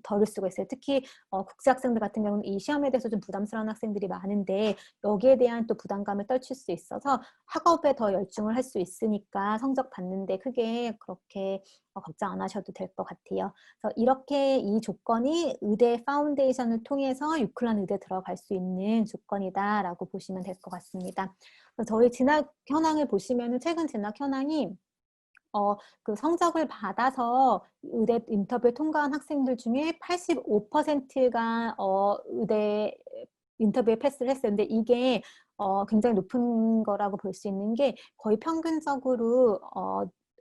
덜을 수가 있어요. 특히 국제 학생들 같은 경우는 이 시험에 대해서 좀 부담스러운 학생들이 많은데 여기에 대한 또 부담감을 떨칠 수 있어서 학업에 더 열중을 할 수 있으니까 성적 받는데 크게 그렇게 걱정 안 하셔도 될 것 같아요. 그래서 이렇게 이 조건이 의대 파운데이션을 통해서 유클란 의대 들어갈 수 있는 조건이다라고 보시면 될 것 같습니다. 저희 진학 현황을 보시면은 최근 진학 현황이 그 성적을 받아서 의대 인터뷰에 통과한 학생들 중에 85%가 의대 인터뷰에 패스를 했어요. 근데 이게 굉장히 높은 거라고 볼 수 있는 게 거의 평균적으로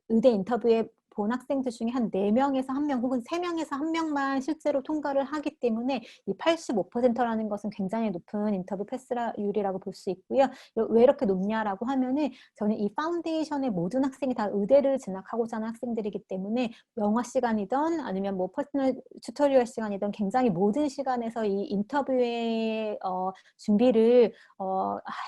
의대 인터뷰에 본 학생들 중에 한 4명에서 1명 혹은 3명에서 1명만 실제로 통과를 하기 때문에 이 85%라는 것은 굉장히 높은 인터뷰 패스율이라고 볼 수 있고요. 왜 이렇게 높냐라고 하면은 저는 이 파운데이션의 모든 학생이 다 의대를 진학하고자 하는 학생들이기 때문에 영어 시간이든 아니면 뭐 퍼스널 튜토리얼 시간이든 굉장히 모든 시간에서 이 인터뷰의 준비를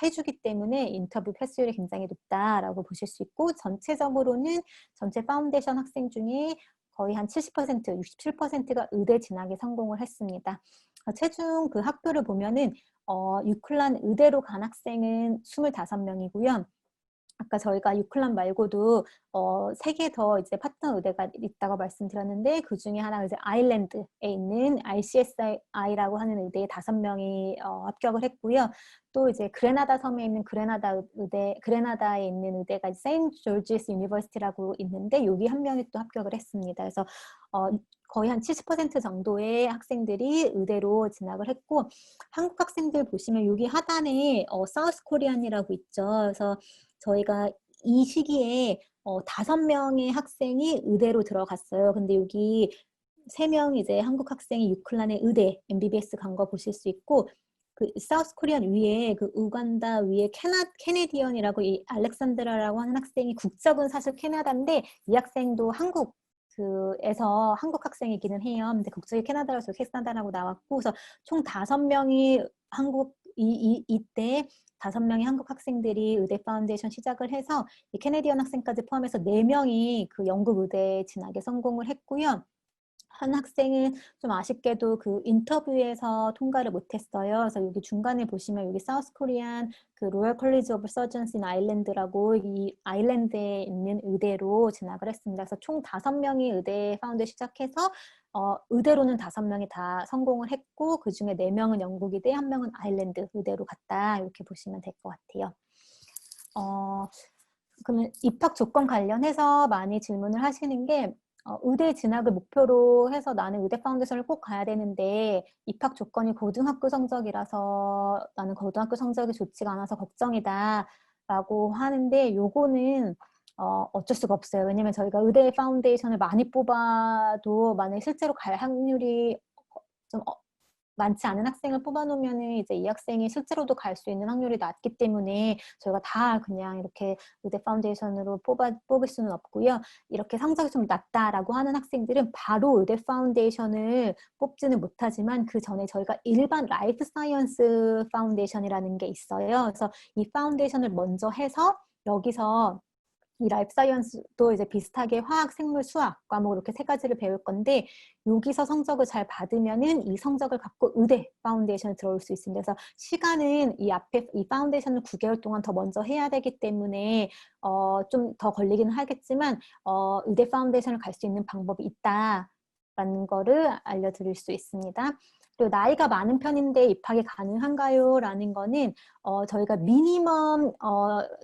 해주기 때문에 인터뷰 패스율이 굉장히 높다라고 보실 수 있고 전체적으로는 전체 파운데이션 학생 중에 거의 한 70%, 67%가 의대 진학에 성공을 했습니다. 최종 그 학교를 보면은 유클란 의대로 간 학생은 25명이고요. 아까 저희가 유클란 말고도 3개 더 이제 파트너 의대가 있다고 말씀드렸는데 그 중에 하나가 이제 아일랜드에 있는 RCSI라고 하는 의대에 5명이 합격을 했고요. 또 이제 그레나다 섬에 있는 그레나다에 있는 의대가 세인트 조지스 유니버시티라고 있는데 여기 1명이 또 합격을 했습니다. 그래서 거의 한 70% 정도의 학생들이 의대로 진학을 했고 한국 학생들 보시면 여기 하단에 사우스 코리안이라고 있죠. 그래서 저희가 이 시기에 5명의 학생이 의대로 들어갔어요. 근데 여기 3명 이제 한국 학생이 유클란의 의대 MBBS 간 거 보실 수 있고 그 사우스 코리안 위에 그 우간다 위에 캐네디언이라고 이 알렉산드라라고 하는 학생이 국적은 사실 캐나다인데 이 학생도 한국에서 한국 학생이기는 해요. 근데 국적이 캐나다라서 캐나다라고 나왔고 그래서 총 5명이 이때 5명의 한국 학생들이 의대 파운데이션 시작을 해서 이 캐네디언 학생까지 포함해서 4명이 그 영국 의대에 진학에 성공을 했고요. 한 학생은 좀 아쉽게도 그 인터뷰에서 통과를 못했어요. 그래서 여기 중간에 보시면 여기 사우스 코리안 그 로열 컬리지 오브 서전스 인 아일랜드라고 이 아일랜드에 있는 의대로 진학을 했습니다. 그래서 총 5명이 의대 파운드 시작해서 의대로는 5명이 다 성공을 했고 그 중에 4명은 영국 의대, 1명은 아일랜드 의대로 갔다 이렇게 보시면 될 것 같아요. 그러면 입학 조건 관련해서 많이 질문을 하시는 게 의대 진학을 목표로 해서 나는 의대 파운데이션을 꼭 가야 되는데 입학 조건이 고등학교 성적이라서 나는 고등학교 성적이 좋지가 않아서 걱정이다 라고 하는데 요거는 어쩔 수가 없어요. 왜냐면 저희가 의대 파운데이션을 많이 뽑아도 만약에 실제로 갈 확률이 좀 많지 않은 학생을 뽑아놓으면은 이제 이 학생이 실제로도 갈 수 있는 확률이 낮기 때문에 저희가 다 그냥 이렇게 의대 파운데이션으로 뽑을 수는 없고요. 이렇게 성적이 좀 낮다라고 하는 학생들은 바로 의대 파운데이션을 뽑지는 못하지만 그 전에 저희가 일반 라이프 사이언스 파운데이션이라는 게 있어요. 그래서 이 파운데이션을 먼저 해서 여기서 이 라이프 사이언스도 이제 비슷하게 화학, 생물, 수학 과목 이렇게 3가지를 배울 건데 여기서 성적을 잘 받으면은 이 성적을 갖고 의대 파운데이션에 들어올 수 있습니다. 그래서 시간은 이 앞에 이 파운데이션을 9개월 동안 더 먼저 해야 되기 때문에 좀 더 걸리기는 하겠지만 의대 파운데이션을 갈 수 있는 방법이 있다라는 거를 알려드릴 수 있습니다. 그리고 나이가 많은 편인데 입학이 가능한가요? 라는 거는 저희가 미니멈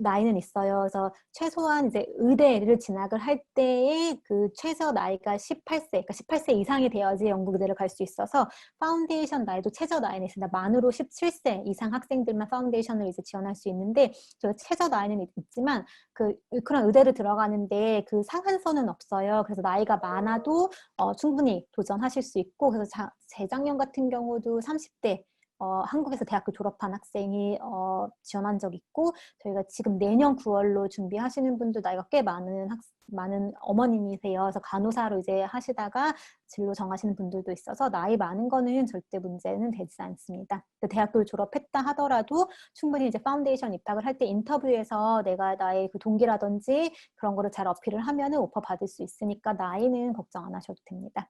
나이는 있어요. 그래서 최소한 이제 의대를 진학을 할 때의 그 최저 나이가 18세, 그러니까 18세 이상이 되어야지 영국 의대를 갈 수 있어서 파운데이션 나이도 최저 나이는 있습니다. 만으로 17세 이상 학생들만 파운데이션을 이제 지원할 수 있는데 저 최저 나이는 있지만 그런 의대를 들어가는데 그 상한선은 없어요. 그래서 나이가 많아도 충분히 도전하실 수 있고 그래서 재작년 같은 경우도 30대 한국에서 대학교 졸업한 학생이 지원한 적 있고 저희가 지금 내년 9월로 준비하시는 분도 나이가 꽤 많은 어머님이세요. 그래서 간호사로 이제 하시다가 진로 정하시는 분들도 있어서 나이 많은 거는 절대 문제는 되지 않습니다. 대학교를 졸업했다 하더라도 충분히 이제 파운데이션 입학을 할 때 인터뷰에서 내가 나의 그 동기라든지 그런 거를 잘 어필을 하면은 오퍼 받을 수 있으니까 나이는 걱정 안 하셔도 됩니다.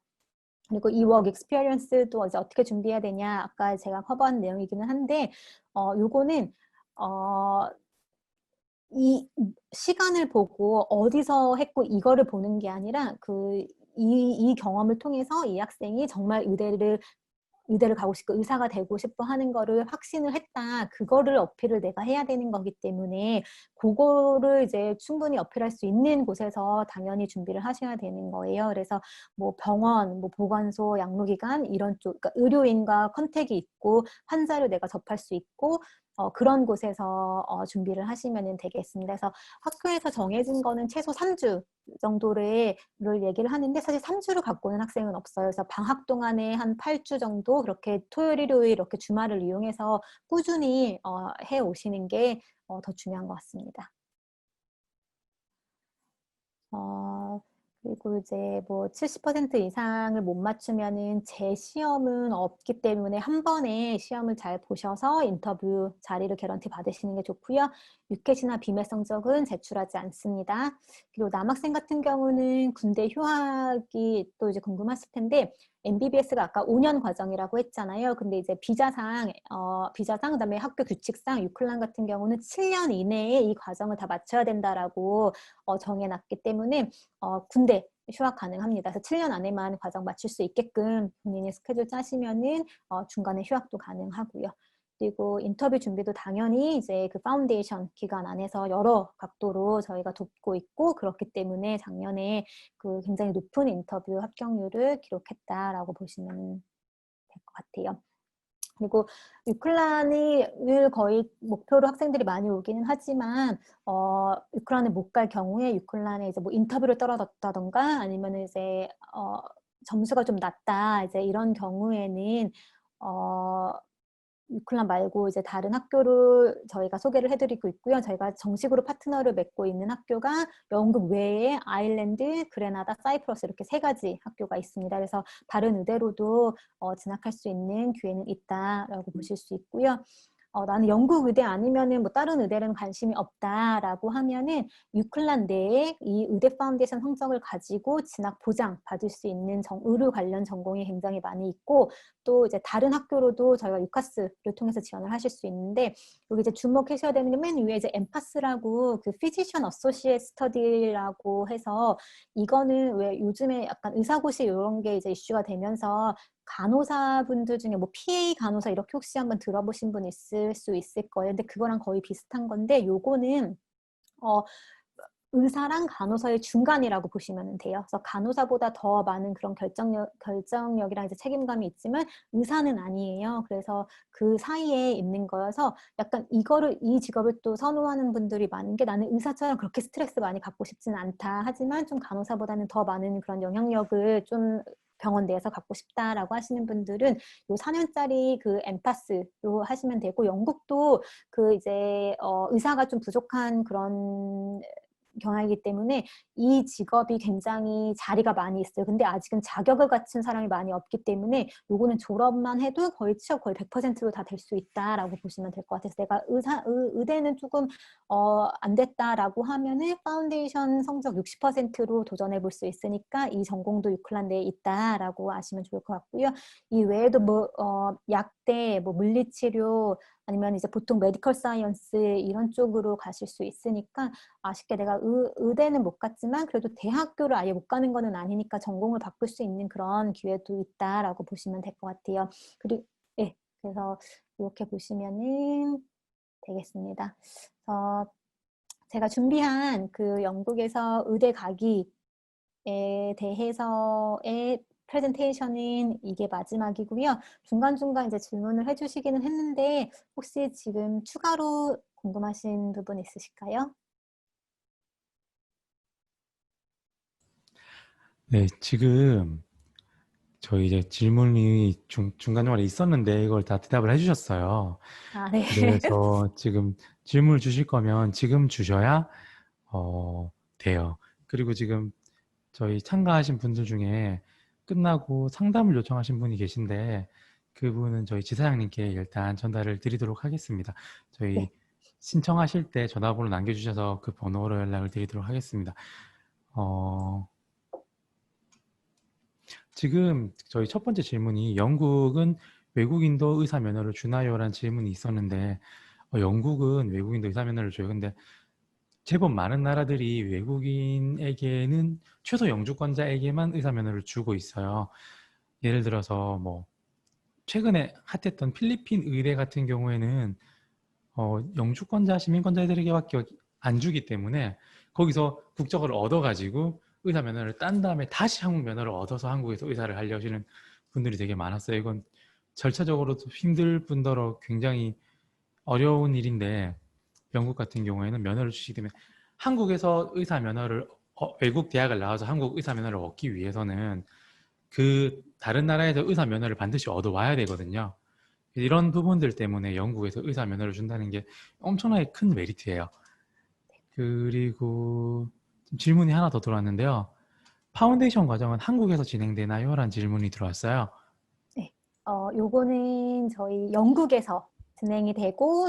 그리고 이 워크 익스피리언스도 이제 어떻게 준비해야 되냐 아까 제가 커버한 내용이기는 한데 요거는 이 시간을 보고 어디서 했고 이거를 보는 게 아니라 이 경험을 통해서 이 학생이 정말 의대를 가고 싶고 의사가 되고 싶어 하는 거를 확신을 했다. 그거를 어필을 내가 해야 되는 거기 때문에 그거를 이제 충분히 어필할 수 있는 곳에서 당연히 준비를 하셔야 되는 거예요. 그래서 뭐 병원, 뭐 보건소, 양로기관 이런 쪽, 그러니까 의료인과 컨택이 있고 환자를 내가 접할 수 있고 그런 곳에서 준비를 하시면 되겠습니다. 그래서 학교에서 정해진 거는 최소 3주 정도를 얘기를 하는데 사실 3주를 갖고 오는 학생은 없어요. 그래서 방학 동안에 한 8주 정도 그렇게 토요일, 일요일 이렇게 주말을 이용해서 꾸준히 해 오시는 게 더 중요한 것 같습니다. 그리고 이제 뭐 70% 이상을 못 맞추면은 재시험은 없기 때문에 한 번에 시험을 잘 보셔서 인터뷰 자리를 개런티 받으시는 게 좋고요. 유켓이나 비매 성적은 제출하지 않습니다. 그리고 남학생 같은 경우는 군대 휴학이 또 이제 궁금하실 텐데 MBBS가 아까 5년 과정이라고 했잖아요. 근데 이제 비자상 그다음에 학교 규칙상 유클란 같은 경우는 7년 이내에 이 과정을 다 마쳐야 된다라고 정해놨기 때문에 군대 휴학 가능합니다. 그래서 7년 안에만 과정 마칠 수 있게끔 본인이 스케줄 짜시면은 중간에 휴학도 가능하고요. 그리고 인터뷰 준비도 당연히 이제 그 파운데이션 기간 안에서 여러 각도로 저희가 돕고 있고 그렇기 때문에 작년에 그 굉장히 높은 인터뷰 합격률을 기록했다라고 보시면 될 것 같아요. 그리고 유클란을 거의 목표로 학생들이 많이 오기는 하지만 유클란을 못 갈 경우에 유클란에 이제 뭐 인터뷰를 떨어졌다던가 아니면 이제 점수가 좀 낮다 이제 이런 경우에는 유클란 말고 이제 다른 학교를 저희가 소개를 해드리고 있고요. 저희가 정식으로 파트너를 맺고 있는 학교가 영국 외에 아일랜드, 그레나다, 사이프러스 이렇게 3가지 학교가 있습니다. 그래서 다른 의대로도 진학할 수 있는 기회는 있다라고 보실 수 있고요. 나는 영국 의대 아니면은 뭐 다른 의대는 관심이 없다라고 하면은 유클란 내에 이 의대 파운데이션 성적을 가지고 진학 보장 받을 수 있는 의료 관련 전공이 굉장히 많이 있고 또 이제 다른 학교로도 저희가 유카스를 통해서 지원을 하실 수 있는데 여기 이제 주목하셔야 되는 게 맨 위에 이제 엠파스라고 그 피지션 어소시에이트 스터디라고 해서 이거는 왜 요즘에 약간 의사고시 이런 게 이제 이슈가 되면서 간호사분들 중에 뭐 PA 간호사 이렇게 혹시 한번 들어보신 분 있을 수 있을 거예요. 근데 그거랑 거의 비슷한 건데 요거는 의사랑 간호사의 중간이라고 보시면 돼요. 그래서 간호사보다 더 많은 그런 결정력이랑 이제 책임감이 있지만 의사는 아니에요. 그래서 그 사이에 있는 거여서 약간 이 직업을 또 선호하는 분들이 많은 게 나는 의사처럼 그렇게 스트레스 많이 받고 싶지는 않다. 하지만 좀 간호사보다는 더 많은 그런 영향력을 좀 병원 내에서 갖고 싶다라고 하시는 분들은 요 4년짜리 그 엠파스로 하시면 되고 영국도 그 이제 의사가 좀 부족한 그런 경향이기 때문에 이 직업이 굉장히 자리가 많이 있어요. 근데 아직은 자격을 갖춘 사람이 많이 없기 때문에 요거는 졸업만 해도 거의 취업 거의 100%로 다 될 수 있다라고 보시면 될 것 같아서 내가 의대는 조금 안 됐다라고 하면은 파운데이션 성적 60%로 도전해 볼 수 있으니까 이 전공도 유클란 내에 있다라고 아시면 좋을 것 같고요. 이 외에도 뭐 약대, 뭐 물리치료 아니면 이제 보통 메디컬 사이언스 이런 쪽으로 가실 수 있으니까 쉽게 내가 의대는 못 갔지만 그래도 대학교를 아예 못 가는 거는 아니니까 전공을 바꿀 수 있는 그런 기회도 있다라고 보시면 될 것 같아요. 그리고 예, 그래서 이렇게 보시면은 되겠습니다. 제가 준비한 그 영국에서 의대 가기에 대해서의 프레젠테이션은 이게 마지막이고요. 중간중간 이제 질문을 해주시기는 했는데 혹시 지금 추가로 궁금하신 부분 있으실까요? 네, 지금 저희 이제 질문이 중간중간에 있었는데 이걸 다 대답을 해주셨어요. 아, 네. 그래서 지금 질문을 주실 거면 지금 주셔야 돼요. 그리고 지금 저희 참가하신 분들 중에 끝나고 상담을 요청하신 분이 계신데 그분은 저희 지사장님께 일단 전달을 드리도록 하겠습니다. 저희 네. 신청하실 때 전화번호 남겨주셔서 그 번호로 연락을 드리도록 하겠습니다. 지금 저희 첫 번째 질문이 영국은 외국인도 의사 면허를 주나요? 라는 질문이 있었는데 영국은 외국인도 의사 면허를 줘요. 근데 제법 많은 나라들이 외국인에게는 최소 영주권자에게만 의사 면허를 주고 있어요. 예를 들어서 뭐 최근에 핫했던 필리핀 의대 같은 경우에는 영주권자 시민권자들에게밖에 안 주기 때문에 거기서 국적을 얻어가지고 의사 면허를 딴 다음에 다시 한국 면허를 얻어서 한국에서 의사를 하려시는 분들이 되게 많았어요. 이건 절차적으로도 힘들 뿐더러 굉장히 어려운 일인데 영국 같은 경우에는 면허를 주시기 때문에 한국에서 의사 면허를 외국 대학을 나와서 한국 의사 면허를 얻기 위해서는 그 다른 나라에서 의사 면허를 반드시 얻어와야 되거든요. 이런 부분들 때문에 영국에서 의사 면허를 준다는 게 엄청나게 큰 메리트예요. 그리고 질문이 하나 더 들어왔는데요. 파운데이션 과정은 한국에서 진행되나요? 라는 질문이 들어왔어요. 네. 요거는 저희 영국에서 진행이 되고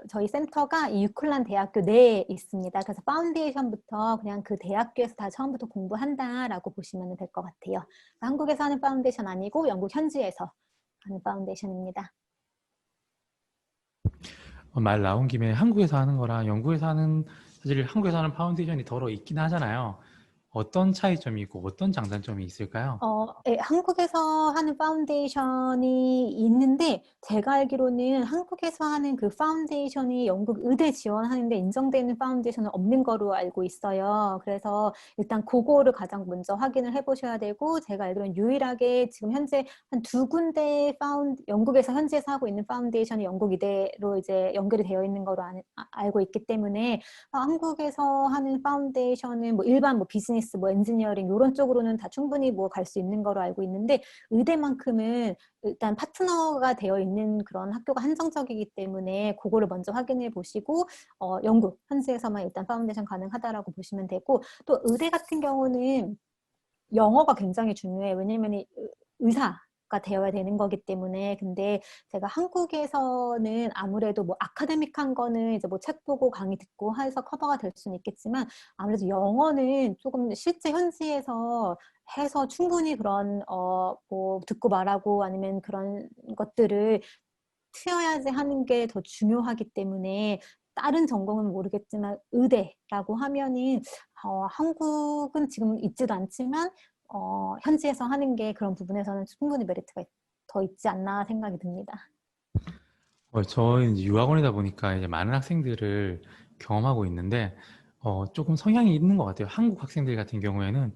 저희 센터가 이 유클란 대학교 내에 있습니다. 그래서 파운데이션부터 그냥 그 대학교에서 다 처음부터 공부한다라고 보시면 될 것 같아요. 한국에서 하는 파운데이션 아니고 영국 현지에서 하는 파운데이션입니다. 말 나온 김에 한국에서 하는 거랑 영국에서 하는 사실 한국에서 하는 파운데이션이 더러 있긴 하잖아요. 어떤 차이점이 있고 어떤 장단점이 있을까요? 예, 한국에서 하는 파운데이션이 있는데 제가 알기로는 한국에서 하는 그 파운데이션이 영국 의대 지원하는데 인정되는 파운데이션은 없는 거로 알고 있어요. 그래서 일단 그거를 가장 먼저 확인을 해보셔야 되고 제가 알기로는 유일하게 지금 현재 한 두 군데 영국에서 현지에서 하고 있는 파운데이션이 영국 의대로 이제 연결이 되어 있는 거로 알고 있기 때문에 한국에서 하는 파운데이션은 뭐 일반 뭐 비즈니스, 뭐 엔지니어링 이런 쪽으로는 다 충분히 뭐 갈 수 있는 거로 알고 있는데 의대만큼은 일단 파트너가 되어 있는 그런 학교가 한정적이기 때문에 그거를 먼저 확인해 보시고 영국 현지에서만 일단 파운데이션 가능하다라고 보시면 되고 또 의대 같은 경우는 영어가 굉장히 중요해요. 왜냐면 의사가 되어야 되는 거기 때문에. 근데 제가 한국에서는 아무래도 뭐 아카데믹한 거는 이제 뭐 책 보고 강의 듣고 해서 커버가 될 수는 있겠지만 아무래도 영어는 조금 실제 현지에서 해서 충분히 그런 뭐 듣고 말하고 아니면 그런 것들을 트여야지 하는 게 더 중요하기 때문에 다른 전공은 모르겠지만 의대라고 하면은 한국은 지금 있지도 않지만 현지에서 하는 게 그런 부분에서는 충분히 메리트가 더 있지 않나 생각이 듭니다. 저는 이제 유학원이다 보니까 이제 많은 학생들을 경험하고 있는데 조금 성향이 있는 것 같아요. 한국 학생들 같은 경우에는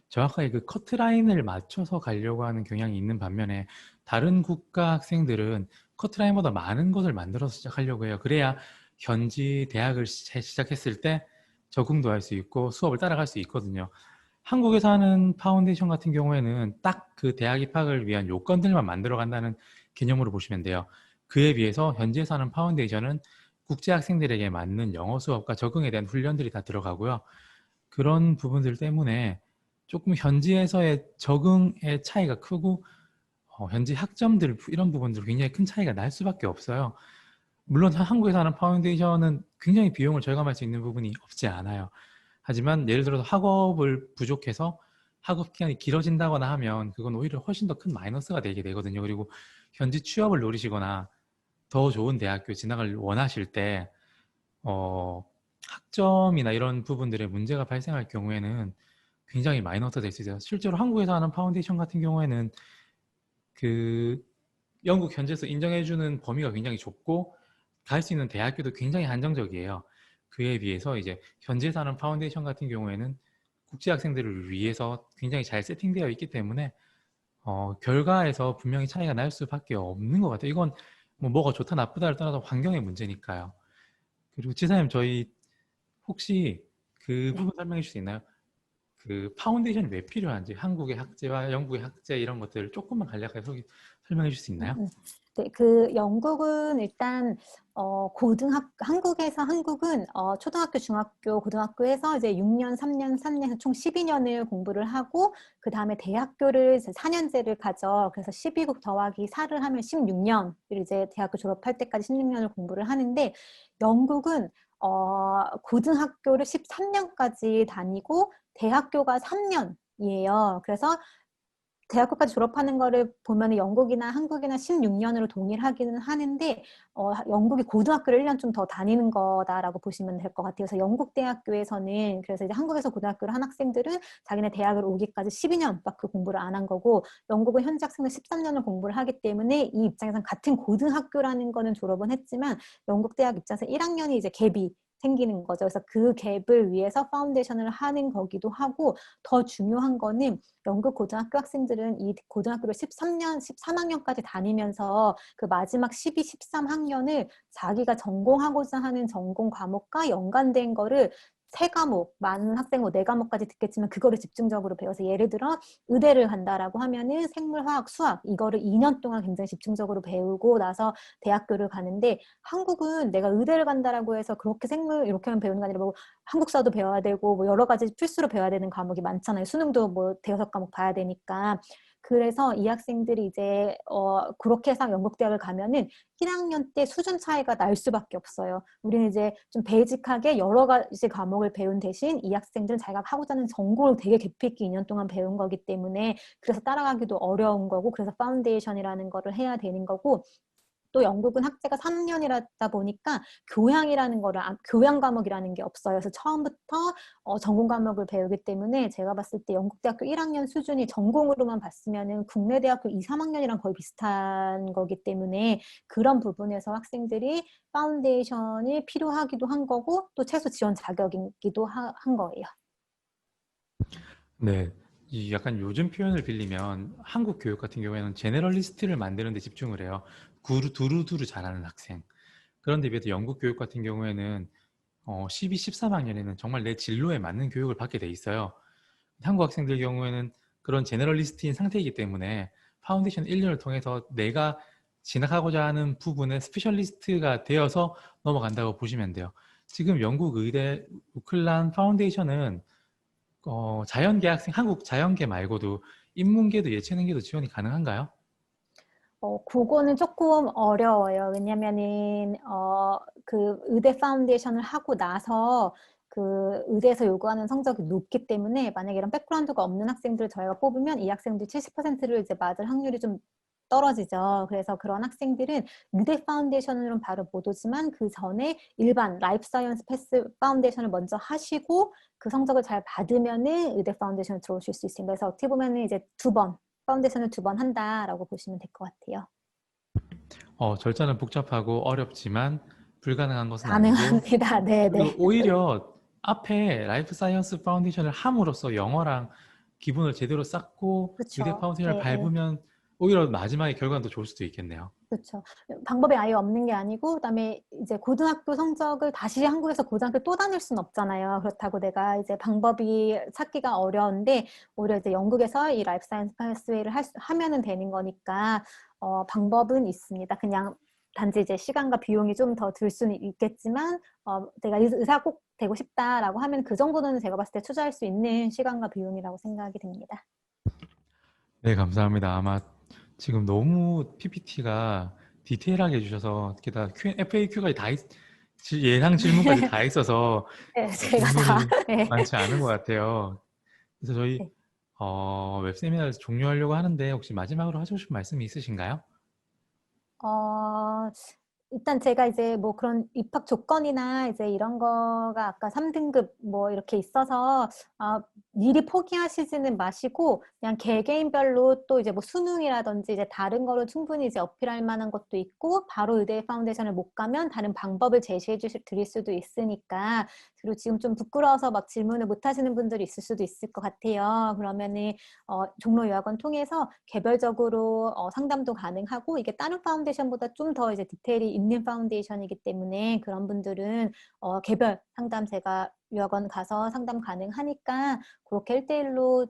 정확하게 그 커트라인을 맞춰서 가려고 하는 경향이 있는 반면에 다른 국가 학생들은 커트라인보다 많은 것을 만들어서 시작하려고 해요. 그래야 현지 대학을 시작했을 때 적응도 할 수 있고 수업을 따라갈 수 있거든요. 한국에서 하는 파운데이션 같은 경우에는 딱 그 대학 입학을 위한 요건들만 만들어 간다는 개념으로 보시면 돼요. 그에 비해서 현지에서 하는 파운데이션은 국제 학생들에게 맞는 영어 수업과 적응에 대한 훈련들이 다 들어가고요. 그런 부분들 때문에 조금 현지에서의 적응의 차이가 크고 현지 학점들 이런 부분들 굉장히 큰 차이가 날 수밖에 없어요. 물론 한국에서 하는 파운데이션은 굉장히 비용을 절감할 수 있는 부분이 없지 않아요. 하지만 예를 들어서 학업을 부족해서 학업 기간이 길어진다거나 하면 그건 오히려 훨씬 더 큰 마이너스가 되게 되거든요. 그리고 현지 취업을 노리시거나 더 좋은 대학교 진학을 원하실 때 학점이나 이런 부분들에 문제가 발생할 경우에는 굉장히 마이너스가 될 수 있어요. 실제로 한국에서 하는 파운데이션 같은 경우에는 그 영국 현지에서 인정해주는 범위가 굉장히 좁고 갈 수 있는 대학교도 굉장히 한정적이에요. 그에 비해서 이제 현지에서 하는 파운데이션 같은 경우에는 국제 학생들을 위해서 굉장히 잘 세팅되어 있기 때문에 결과에서 분명히 차이가 날 수밖에 없는 것 같아요. 이건 뭐가 좋다 나쁘다를 떠나서 환경의 문제니까요. 그리고 지사님 저희 혹시 그 네. 부분 설명해 주실 수 있나요? 그 파운데이션이 왜 필요한지 한국의 학제와 영국의 학제 이런 것들을 조금만 간략하게 설명해 줄 수 음, 있나요? 음. 네, 그 영국은 일단 한국은 초등학교, 중학교, 고등학교에서 이제 6년, 3년, 3년에서 총 12년을 공부를 하고 그 다음에 대학교를 이제 4년제를 가져. 그래서 12국 더하기 4를 하면 16년을 이제 대학교 졸업할 때까지 16년을 공부를 하는데 영국은 고등학교를 13년까지 다니고 대학교가 3년이에요. 그래서 대학교까지 졸업하는 거를 보면 영국이나 한국이나 16년으로 동일하기는 하는데 영국이 고등학교를 1년 좀 더 다니는 거다라고 보시면 될 것 같아요. 그래서 영국 대학교에서는 그래서 이제 한국에서 고등학교를 한 학생들은 자기네 대학을 오기까지 12년밖에 공부를 안 한 거고 영국은 현지 학생들 13년을 공부를 하기 때문에 이 입장에서는 같은 고등학교라는 거는 졸업은 했지만 영국 대학 입장에서 1학년이 이제 갭이 생기는 거죠. 그래서 그 갭을 위해서 파운데이션을 하는 거기도 하고 더 중요한 거는 영국 고등학교 학생들은 이 고등학교를 13년, 13학년까지 다니면서 그 마지막 12, 13학년을 자기가 전공하고자 하는 전공 과목과 연관된 거를 세 과목, 많은 학생 뭐 네 과목까지 듣겠지만 그거를 집중적으로 배워서 예를 들어 의대를 간다라고 하면은 생물, 화학, 수학 이거를 2년 동안 굉장히 집중적으로 배우고 나서 대학교를 가는데 한국은 내가 의대를 간다라고 해서 그렇게 생물 이렇게만 배우는 게 아니라 뭐 한국사도 배워야 되고 뭐 여러 가지 필수로 배워야 되는 과목이 많잖아요. 수능도 뭐 대여섯 과목 봐야 되니까. 그래서 이 학생들이 이제 그렇게 해서 영국 대학을 가면은 1학년 때 수준 차이가 날 수밖에 없어요. 우리는 이제 좀 베이직하게 여러 가지 과목을 배운 대신 이 학생들은 자기가 하고자 하는 전공을 되게 깊이 있게 2년 동안 배운 거기 때문에 그래서 따라가기도 어려운 거고 그래서 파운데이션이라는 거를 해야 되는 거고 또 영국은 학제가 3년이다 보니까 교양이라는 거를 교양 과목이라는 게 없어요. 그래서 처음부터 전공 과목을 배우기 때문에 제가 봤을 때 영국 대학교 1학년 수준이 전공으로만 봤으면은 국내 대학교 2, 3학년이랑 거의 비슷한 거기 때문에 그런 부분에서 학생들이 파운데이션이 필요하기도 한 거고 또 최소 지원 자격이기도 한 거예요. 네. 이 약간 요즘 표현을 빌리면 한국 교육 같은 경우에는 제너럴리스트를 만드는 데 집중을 해요. 두루두루 잘하는 학생. 그런데 비해서 영국 교육 같은 경우에는 12, 13학년에는 정말 내 진로에 맞는 교육을 받게 돼 있어요. 한국 학생들 경우에는 그런 제너럴리스트인 상태이기 때문에 파운데이션 1년을 통해서 내가 진학하고자 하는 부분에 스페셜리스트가 되어서 넘어간다고 보시면 돼요. 지금 영국 의대 우클란 파운데이션은 자연계 학생, 한국 자연계 말고도 인문계도 예체능계도 지원이 가능한가요? 그거는 조금 어려워요. 왜냐면은, 그 의대 파운데이션을 하고 나서 그 의대에서 요구하는 성적이 높기 때문에 만약에 이런 백그라운드가 없는 학생들을 저희가 뽑으면 이 학생들 70%를 이제 맞을 확률이 좀 떨어지죠. 그래서 그런 학생들은 의대 파운데이션으로는 바로 못 오지만 그 전에 일반 라이프 사이언스 패스 파운데이션을 먼저 하시고 그 성적을 잘 받으면은 의대 파운데이션을 들어오실 수 있습니다. 그래서 어떻게 보면은 이제 파운데이션을 두 번 한다라고 보시면 될 것 같아요. 절차는 복잡하고 어렵지만 불가능한 것은 아니고 가능합니다. 그리고 네네. 오히려 앞에 라이프 사이언스 파운데이션을 함으로써 영어랑 기본을 제대로 쌓고 의대 그렇죠. 파운데이션을 예, 예. 밟으면 오히려 마지막에 결과는 더 좋을 수도 있겠네요. 그렇죠. 방법이 아예 없는 게 아니고, 그다음에 이제 고등학교 성적을 다시 한국에서 고등학교 또 다닐 수는 없잖아요. 그렇다고 내가 이제 방법이 찾기가 어려운데, 오히려 이제 영국에서 이 라이프 사이언스 파스웨이를 하면은 되는 거니까, 방법은 있습니다. 그냥 단지 이제 시간과 비용이 좀 더 들 수는 있겠지만, 내가 의사 꼭 되고 싶다라고 하면 그 정도는 제가 봤을 때 투자할 수 있는 시간과 비용이라고 생각이 됩니다. 네, 감사합니다. 아마 지금 너무 PPT가 디테일하게 해주셔서 게다가 FAQ까지 예상 질문까지 다 있어서 네, 제가 다, 질문이 네. 많지 않은 것 같아요. 그래서 저희 네. 웹세미나를 종료하려고 하는데 혹시 마지막으로 하시고 싶은 말씀이 있으신가요? 어, 일단 제가 이제 뭐 그런 입학 조건이나 이제 이런 거가 아까 3등급 뭐 이렇게 있어서 미리 포기하시지는 마시고 그냥 개개인별로 또 이제 뭐 수능이라든지 이제 다른 거로 충분히 이제 어필할 만한 것도 있고 바로 의대 파운데이션을 못 가면 다른 방법을 제시해 드릴 수도 있으니까 그리고 지금 좀 부끄러워서 막 질문을 못 하시는 분들이 있을 수도 있을 것 같아요. 그러면은 종로요학원 통해서 개별적으로 상담도 가능하고 이게 다른 파운데이션보다 좀 더 이제 디테일이 있는 파운데이션이기 때문에 그런 분들은 개별 상담 제가 요학원 가서 상담 가능하니까 그렇게 1대1로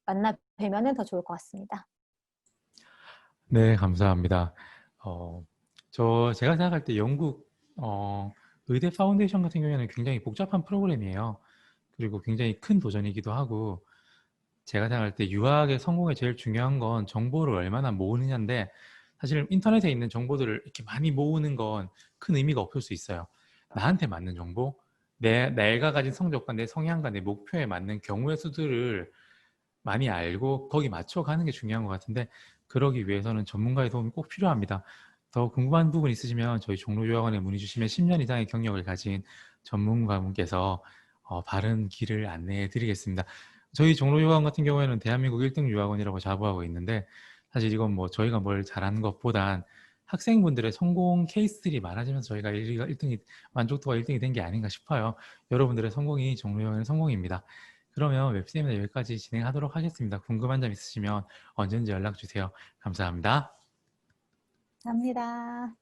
만나 뵈면은 더 좋을 것 같습니다. 네, 감사합니다. 어, 제가 생각할 때 영국 의대 파운데이션 같은 경우에는 굉장히 복잡한 프로그램이에요. 그리고 굉장히 큰 도전이기도 하고, 제가 생각할 때 유학의 성공에 제일 중요한 건 정보를 얼마나 모으느냐인데, 사실 인터넷에 있는 정보들을 이렇게 많이 모으는 건 큰 의미가 없을 수 있어요. 나한테 맞는 정보, 내가 가진 성적과 내 성향과 내 목표에 맞는 경우의 수들을 많이 알고 거기 맞춰가는 게 중요한 것 같은데, 그러기 위해서는 전문가의 도움이 꼭 필요합니다. 더 궁금한 부분 있으시면 저희 종로요학원에 문의 주시면 10년 이상의 경력을 가진 전문가분께서 바른 길을 안내해 드리겠습니다. 저희 종로요학원 같은 경우에는 대한민국 1등 요학원이라고 자부하고 있는데, 사실 이건 뭐 저희가 뭘 잘하는 것보단 학생분들의 성공 케이스들이 많아지면서 저희가 1등이 만족도가 1등이 된 게 아닌가 싶어요. 여러분들의 성공이 종로요학원의 성공입니다. 그러면 웹세미나 여기까지 진행하도록 하겠습니다. 궁금한 점 있으시면 언제든지 연락 주세요. 감사합니다. 감사합니다.